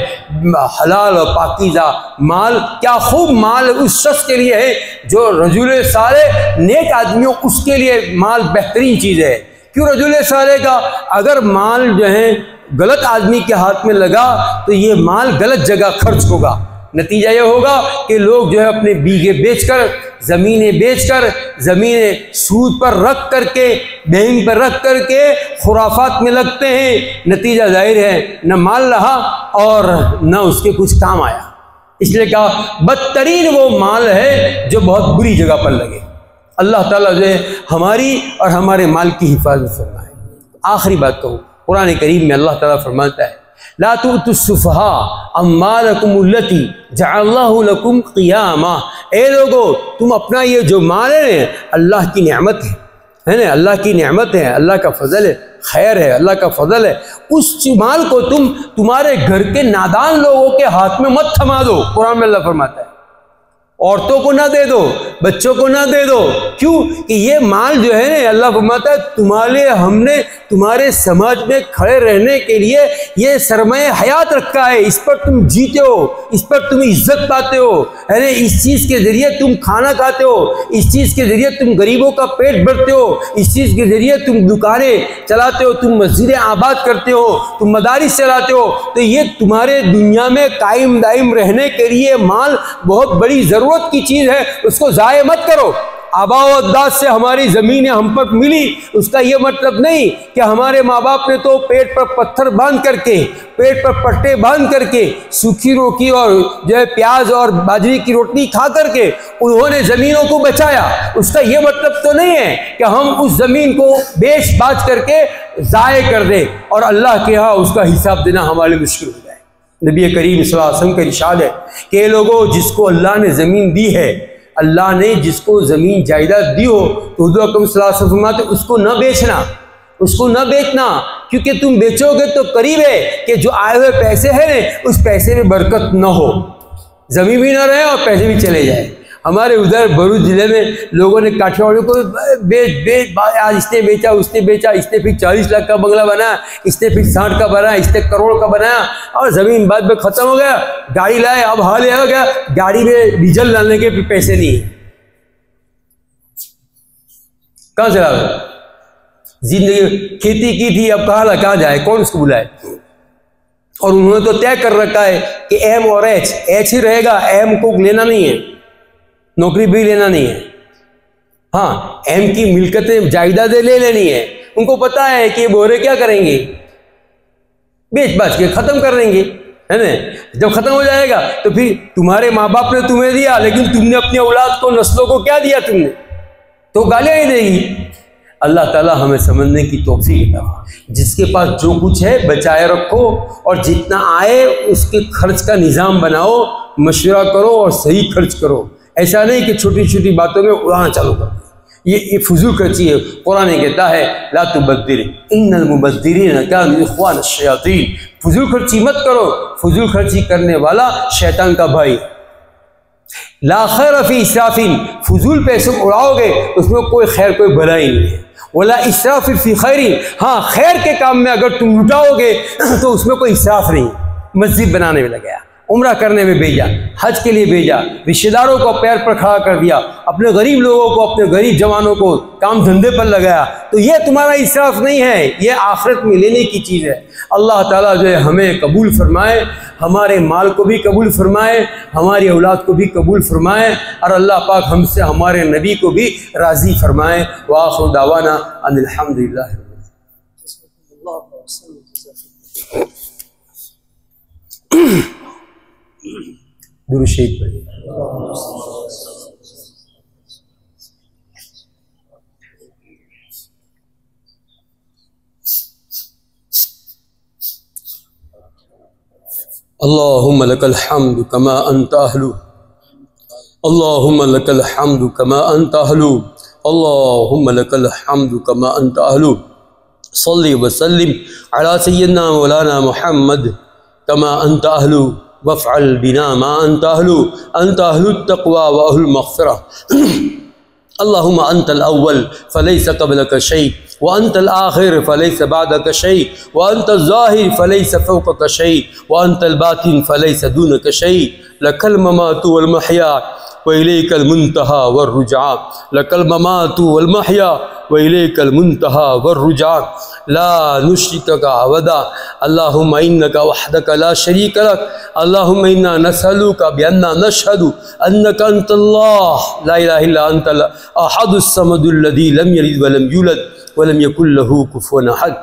हलाल और पाकीज़ा माल, क्या खूब माल उस शख्स के लिए है जो रजुल सालिह, नेक आदमियों, उसके लिए माल बेहतरीन चीज़ है। क्यों रजुल सालिह का? अगर माल जो है गलत आदमी के हाथ में लगा तो ये माल गलत जगह खर्च होगा। नतीजा ये होगा कि लोग जो है अपने बीघे बेचकर, ज़मीनें बेचकर, ज़मीनें सूद पर रख करके, बैंक पर रख करके खुराफात में लगते हैं। नतीजा जाहिर है न माल रहा और न उसके कुछ काम आया। इसलिए कहा बदतरीन वो माल है जो बहुत बुरी जगह पर लगे। अल्लाह ताला जो है हमारी और हमारे माल की हिफाजत फरमाए। आखिरी बात कहूँ, कुरान करीम में अल्लाह ताला फरमाता है ला तु'तुस्सुफहा अम्वालकुमुल्लती जअल्लाहु लकुम क़ियामा। ए लोगो, तुम अपना ये जो माल है अल्लाह की नेमत है ना, अल्लाह की नेमत है, अल्लाह का फजल है, खैर है, अल्लाह का फजल है। उस माल को तुम तुम्हारे घर के नादान लोगों के हाथ में मत थमा दो। कुरान में अल्लाह फरमाता है औरतों को ना दे दो, बच्चों को ना दे दो। क्यों कि ये माल जो है ना, अल्लाह फरमाता है तुम्हारे हमने तुम्हारे समाज में खड़े रहने के लिए ये सरमाए हयात रखा है, इस पर तुम जीते हो, इस पर तुम इज्जत पाते हो, अरे इस चीज़ के ज़रिए तुम खाना खाते हो, इस चीज़ के ज़रिए तुम गरीबों का पेट भरते हो, इस चीज़ के ज़रिए तुम दुकानें चलाते हो, तुम मस्जिदें आबाद करते हो, तुम मदारिस चलाते हो। तो ये तुम्हारे दुनिया में कायम दायम रहने के लिए माल बहुत बड़ी ज़रूरत की चीज़ है, उसको ज़ाय मत करो। आबा व अजदाद से हमारी ज़मीनें हम पर मिली, उसका ये मतलब नहीं कि हमारे माँ बाप ने तो पेट पर पत्थर बांध करके, पेट पर पट्टे बांध करके, सूखी रोटी और जो है प्याज और बाजरी की रोटी खा करके उन्होंने ज़मीनों को बचाया। उसका ये मतलब तो नहीं है कि हम उस ज़मीन को बेच बाच करके ज़ाय कर दें और अल्लाह के यहाँ उसका हिसाब देना हमारे लिए मुश्किल हो जाए। नबी करीम सल्लल्लाहु अलैहि वसल्लम का इरशाद है कि लोगों, जिसको अल्लाह ने ज़मीन दी है, अल्लाह ने जिसको ज़मीन जायदाद दी हो, तो हुज़ूर अकरम सल्लल्लाहु अलैहि वसल्लम फरमाते उसको न बेचना, उसको न बेचना, क्योंकि तुम बेचोगे तो करीब है कि जो आए हुए पैसे हैं ना, उस पैसे में बरकत न हो, ज़मीन भी न रहे और पैसे भी चले जाए। हमारे उधर भरूच ज़िले में लोगों ने काठियावाड़ों को बेच आज इसने बेचा, उसने बेचा, इसने फिर 40 लाख का बंगला बनाया, इसने फिर 60 का बनाया, इसने करोड़ का बनाया और ज़मीन बाद में ख़त्म हो गया। गाड़ी लाए, अब हाल हो गया गाड़ी में डीजल डालने के पैसे नहीं है, कहाँ चला गया? जिंदगी खेती की थी, अब कहाँ जाए, कौन उसको बुलाए? और उन्होंने तो तय कर रखा है कि एम और एच ही रहेगा, एम को लेना नहीं है, नौकरी भी लेना नहीं है। हाँ, एम की मिल्कतें जायदादें ले लेनी है। उनको पता है कि बोरे क्या करेंगे, बेच बाच के खत्म कर देंगे, है ना। जब खत्म हो जाएगा तो फिर तुम्हारे माँ बाप ने तुम्हें दिया, लेकिन तुमने अपनी औलाद को, नस्लों को क्या दिया तुमने, तो गालियां ही देगी। अल्लाह ताला हमें समझने की तौफीक अता। जिसके पास जो कुछ है बचाए रखो और जितना आए उसके खर्च का निज़ाम बनाओ, मशवरा करो और सही खर्च करो। ऐसा नहीं कि छोटी छोटी बातों में उड़ाना चालू कर दो, ये फजूल खर्ची है। कुरान कहता है ला तुबद्दिर इन्नल मुबद्दिरीन कानू इख्वान अश-शयातीन, फजूल खर्ची मत करो, फजूल खर्ची करने वाला शैतान का भाई। ला खैर फी इसराफिन, फजूल पैसे उड़ाओगे उसमें कोई खैर कोई भलाई नहीं है। वला इसराफ फी खैरिन, हाँ खैर के काम में अगर तुम लुटाओगे तो उसमें कोई इसराफ नहीं। मस्जिद बनाने में लगाया, उम्रा करने में भेजा, हज के लिए भेजा, रिश्तेदारों को पैर पर खड़ा कर दिया, अपने गरीब लोगों को, अपने गरीब जवानों को काम धंधे पर लगाया, तो ये तुम्हारा इसराफ नहीं है, ये आखिरत में लेने की चीज़ है। अल्लाह ताला जो है हमें कबूल फरमाए, हमारे माल को भी कबूल फरमाए, हमारी औलाद को भी कबूल फरमाए और अल्लाह पाक हमसे हमारे नबी को भी राज़ी फरमाए। व आखिर दावाना अनिल हम्दुलिल्लाह। दुरूद शरीफ पढ़िए। अल्लाहुम्मा लकल हम्दु कमा अंता अहलु, अल्लाहुम्मा लकल हम्दु कमा अंता अहलु, अल्लाहुम्मा लकल हम्दु कमा अंता अहलु। सल्ली व सल्लिम अला सय्यिदना मौलाना मुहम्मद कमा अंता अहलु वफ़अल बिना मा अंता अहलु, अंता अहलु तक़वा व अहलुल मग़फ़िरा। अल्लाहुम्मा अंतल अव्वल फ़लैसा क़ब्लका शै व अंतल आखिर फ़लैसा बअदका शै व अंतल ज़ाहिर फ़लैसा फ़ौक़का शै व अंतल बातिन फ़लैसा दूनका शै। लकल ममातु वल महया व इलैकल मुंतहा वर रुजा, लकल ममातु वल महया व इलैकल मुंतहा वर रुजा। ला नुश्रिका अबदा, अल्लाहुम्मा इन्नका वहदका ला शरीका लक, अल्लाहुम्मा इन्ना नसअलुका बिअन्ना नशहदु अन्नका अंतल्लाह ला इलाहा इल्ला अंतल अहदुस समदुल लज़ी लम यलिद व लम यूलद व लम यकुल लहू कुफुवन अहद।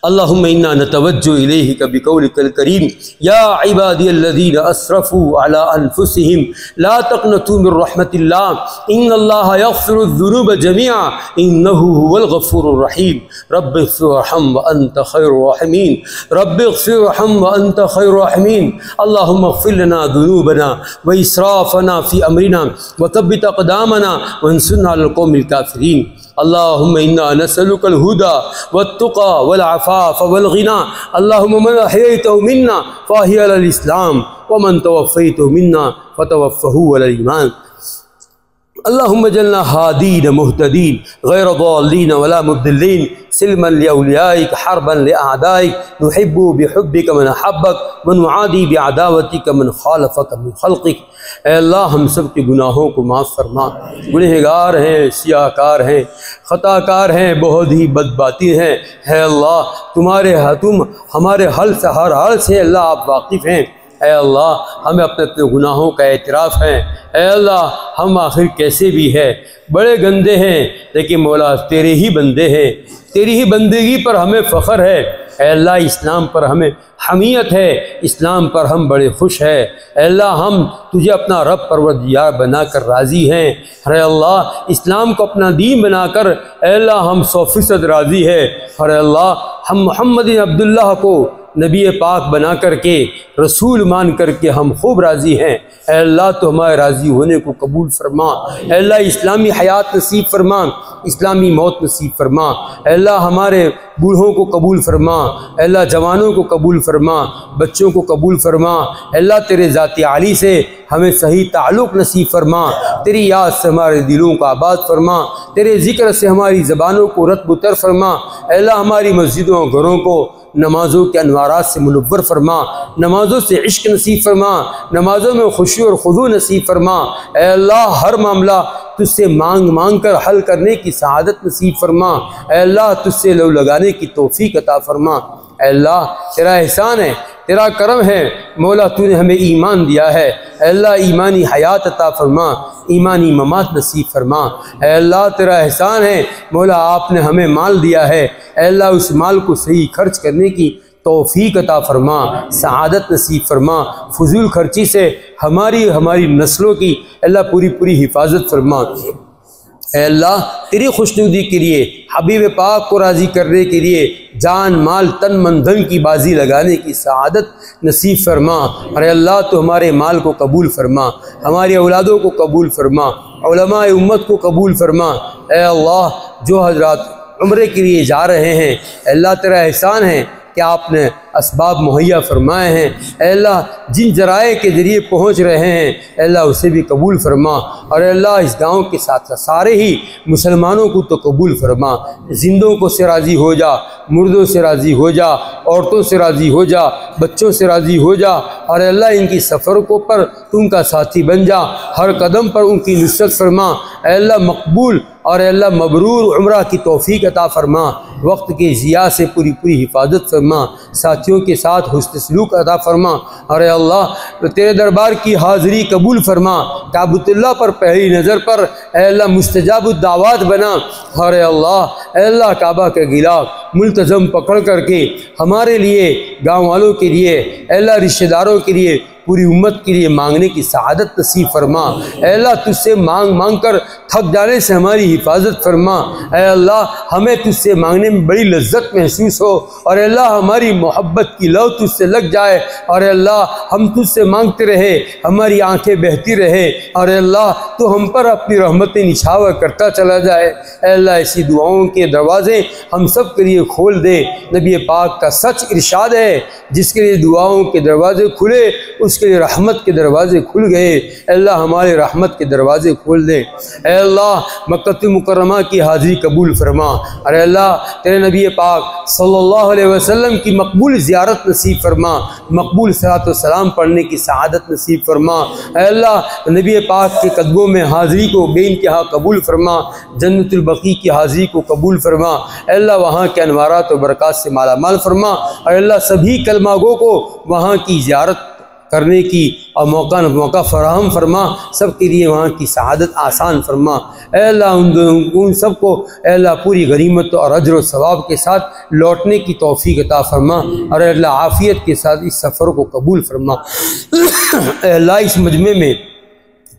अल्लाहुम्मा इन्ना नतवज्जु इलैहिका बिक़ौलिकल करीम या इबादियल्लज़ीना अस्रफ़ू अला अनफुसिहिम ला तक़नतू मिर रहमतिल्लाह इन्नल्लाहा यग़फ़िरुज़्ज़ुनूब जमीआ इन्नहु हुवल गफ़ूरुर रहीम। रब्बिग़फ़िर वरहम व अंत खैरुर राहिमीन, रब्बिग़फ़िर वरहम व अंत खैरुर राहिमीन। अल्लाहुम्मा इग़फ़िर लना ज़ुनूबना व इसराफ़ना फ़ी अमरिना व थब्बित अक़दामना वंसुरना अलल क़ौमिल काफ़िरीन। अल्लाहुम्मा इन्ना नसअलुकल हुदा वत्तुक़ा वल अफ़ाफ़ वल ग़िना। अल्लाहुम्मा मन अहयैतहु मिन्ना फ़अह्यि अलल इस्लाम व मन तवफ़्फ़ैतहु मिन्ना फ़तवफ़्फ़हु अलल ईमान। अल्लाहुम्मा जल्ना हादीन मुहतदीन गैर ज़ाल्लीन वला मुद्दिल्लीन सिल्मन लिअौलियाइक हरबन लिअअदाइक नुहिब्बु बिहुब्बिका मन अहब्बक व नुआदी बिअदावतिका मन खालफक मिन खल्क़िक। ऐ अल्लाह हम सब के गुनाहों को माफ़ फरमा। गुनहगार हैं, सियाकार हैं, ख़ताकार हैं, बहुत ही बदबाती हैं। है अल्लाह तुम हमारे हर हाल से अल्लाह आप वाकिफ़ हैं। ऐ अल्लाह हमें अपने अपने गुनाहों का एतराफ़ है। ऐ अल्लाह हम आखिर कैसे भी है, बड़े गंदे हैं, लेकिन मौला तेरे ही बंदे हैं, तेरी ही बंदगी पर हमें फ़ख्र है। ऐ अल्लाह इस्लाम पर हमें हमीयत है, इस्लाम पर हम बड़े खुश हैं। ऐ अल्लाह हम तुझे अपना रब परवरदिगार बनाकर राज़ी हैं। अरे अल्लाह इस्लाम को अपना दीन बनाकर ऐ अल्लाह हम 100% राज़ी है। अरे अल्लाह हम मोहम्मद अब्दुल्लाह को नबी पाक बना करके रसूल मान करके हम खूब राज़ी हैं। ऐ अल्लाह तो हमारे राज़ी होने को कबूल फरमा। ऐ अल्लाह इस्लामी हयात नसीब फरमा, इस्लामी मौत नसीब फरमा। ऐ अल्लाह हमारे बूढ़ों को कबूल फरमा। ऐ अल्लाह जवानों को कबूल फरमा, बच्चों को कबूल फरमा। ऐ अल्लाह तेरे ज़ात आली से हमें सही ताल्लुक़ नसीब फरमा। तेरी याद से हमारे दिलों को आबाद फरमा, तेरे ज़िक्र से हमारी ज़बानों को रत्ब-उतर फरमा। ऐ अल्लाह हमारी मस्जिदों और घरों को नमाज़ों के अनवारात से मुनव्वर फरमा, नमाज़ों से इश्क नसीब फरमा, नमाज़ों में खुशी और खुदू नसीब फरमा। ऐ अल्लाह हर मामला तुझसे मांग मांग कर हल करने की सआदत नसीब फरमा। ऐ अल्लाह तुझसे लौ लगाने की तौफीक अता फरमा। ऐ अल्लाह तेरा एहसान है, तेरा करम है, मौला तूने हमें ईमान दिया है। ऐ अल्लाह ईमानी हयात अता फरमा, ईमानी ममात नसीब फरमा। ऐ अल्लाह तेरा एहसान है, मौला आपने हमें माल दिया है। ऐ अल्लाह उस माल को सही खर्च करने की तौफीक अता फरमा, सआदत नसीब फरमा। फजूल खर्ची से हमारी नस्लों की अल्लाह पूरी हिफाजत फरमा। ऐ अल्लाह तेरी खुशनुदी के लिए, हबीब पाक को राज़ी करने के लिए जान माल तन मन धन की बाजी लगाने की सआदत नसीब फरमा। अरे अल्लाह तो हमारे माल को कबूल फरमा, हमारी औलादों को कबूल फरमा, उलमाए उम्मत को कबूल फरमा। ऐ अल्लाह जो हजरात उम्रे के लिए जा रहे हैं, अल्लाह तेरा एहसान है कि आपने असबाब मुहैया फरमाए हैं। ऐ अल्लाह जिन जराए के ज़रिए पहुँच रहे हैं अल्लाह उसे भी कबूल फरमा। और अल्लाह इस गाँव के साथ सारे ही मुसलमानों को तो कबूल फरमा। जिंदों को से राज़ी हो जा, मुर्दों से राज़ी हो जा, औरतों से राज़ी हो जा, बच्चों से राज़ी हो जा। और अल्लाह इनकी सफ़रों पर तू उनका साथी बन जा, हर कदम पर उनकी नुसरत फरमा। अल्लाह मकबूल और अल्लाह मबरूर उम्रा की तौफीक अता फरमा। वक्त के ज़िया से पूरी हिफाजत फरमा, साथियों के साथ हुस्न सलूक अता फरमा। और अल्लाह तेरे दरबार की हाज़िरी कबूल फरमा। काबतुल्लाह पर पहली नज़र पर अल्लाह मुस्तजाबुद दावात बना। और अल्लाह काबा के गिलाफ मुल्तज़म पकड़ करके हमारे लिए, गाँव वालों के लिए, अल्लाह रिश्तेदारों के लिए, पूरी उम्मत के लिए मांगने की सआदत नसीब फरमा। अल्लाह तुझसे मांग मांग कर थक जाने से हमारी हिफाजत फरमा। अल्लाह हमें तुझसे मांगने में बड़ी लज्जत महसूस हो और अल्लाह हमारी मोहब्बत की लौ तुझसे लग जाए। और अल्लाह हम तुझसे मांगते रहे, हमारी आंखें बहती रहे। और अल्लाह तो हम पर अपनी रहमतें निछावर करता चला जाए। अल्लाह ऐसी दुआओं के दरवाज़े हम सब के लिए खोल दे। नबी पाक का सच इरशाद है, जिसके लिए दुआओं के दरवाज़े खुले उसके लिए रहमत के दरवाज़े खुल गए। अल्लाह हमारे रहमत के दरवाज़े खोल दे। अल्लाह मक्का मुकर्रमा की हाज़िरी कबूल फरमा। अरे अल्लाह तेरे नबी पाक सल्लल्लाहु अलैहि वसल्लम की मकबूल ज़ियारत नसीब फरमा, मकबूल सलात व सलाम पढ़ने की सआदत नसीब फरमा। अल्लाह नबी पाक के कदमों में हाज़िरी को बेइंतहा कबूल फरमा, जन्नतुल बकी की हाज़िरी को कबूल फरमा। अल्लाह वहाँ के अनवारात व बरक़ात से माला माल फरमा। और अल्लाह सभी कलमा गो को वहाँ की ज़ियारत करने की और मौका फराहम फरमा, सब के लिए वहाँ की सआदत आसान फरमा। अल्लाह उन सबको अल्लाह पूरी गनीमत और अजर व सवाब के साथ लौटने की तौफीक अता फरमा। और अल्लाह आफ़ियत के साथ इस सफ़र को कबूल फरमा। अल्लाह इस मजमे में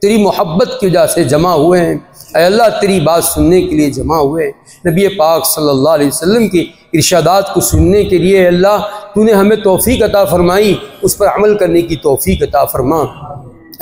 तेरी मोहब्बत की वजह से जमा हुए हैं, अल्लाह तेरी बात सुनने के लिए जमा हुए हैं। नबी पाक सल्लल्लाहु अलैहि वसल्लम की इरशादात को सुनने के लिए अल्लाह तूने हमें तौफीक अता फरमाई, उस पर अमल करने की तौफीक अता फरमा।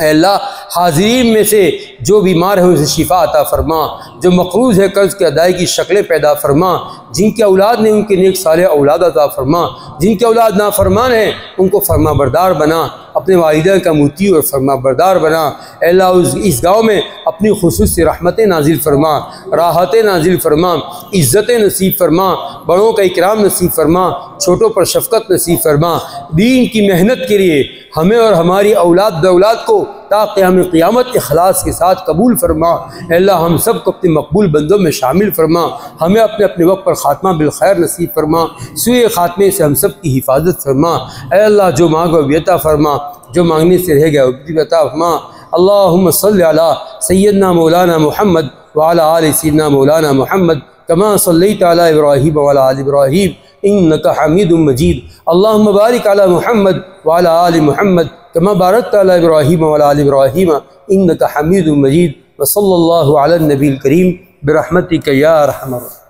अल्लाह हाज़िरीन में से जो बीमार है उसे शिफा अता फरमा, जो मक़रूज़ है कर्ज़ की अदायगी की शक्लें पैदा फरमा, जिनके औलाद ने उनके नेक साले औलाद अता फरमा, जिनके औलाद नाफरमान हैं उनको फरमा बरदार बना। अपने वालिदैन का मुती और फरमा बरदार बना। अल्लाह इस गाँव में अपनी खुसूसी रहमतें नाजिल फरमा, राहतें नाजिल फरमा, इज़्ज़तें नसीब फरमा, बड़ों का इकराम नसीब फरमा, छोटों पर शफ़क़त नसीब फरमा। दीन की मेहनत के लिए हमें और हमारी औलाद दौलाद को ताकि हमें क़ियामत इखलास के साथ कबूल फरमा। अल्लाह हम सब को अपने मकबूल बंदों में शामिल फरमा। हमें अपने अपने वक्त पर ख़ात्मा बिल खैर नसीब फरमा। सुए ख़ात्मे से हम सब की हिफाजत फरमा। अल्लाह जो मांगो वो अता फरमा, जो मांगने से रह गया वो भी अता फरमा। अल्लाहुम्मा सल्लि अला सय्यदना मौलाना मुहम्मद व अला आलि सय्यदना मौलाना मुहम्मद कमा सल्लैता अला इब्राहीम व अला आलि इब्राहीम इन्नका हमीदुम मजीद। अल्लाहुम्मा बारिक अला मुहम्मद व अला आलि मुहम्मद कमा बारकता अला इब्राहीम व अला आलि इब्राहीम इन्नका हमीदुम मजीद। व सल्लल्लाहु अला नबील करीम बिरहमतिका या अरहमर।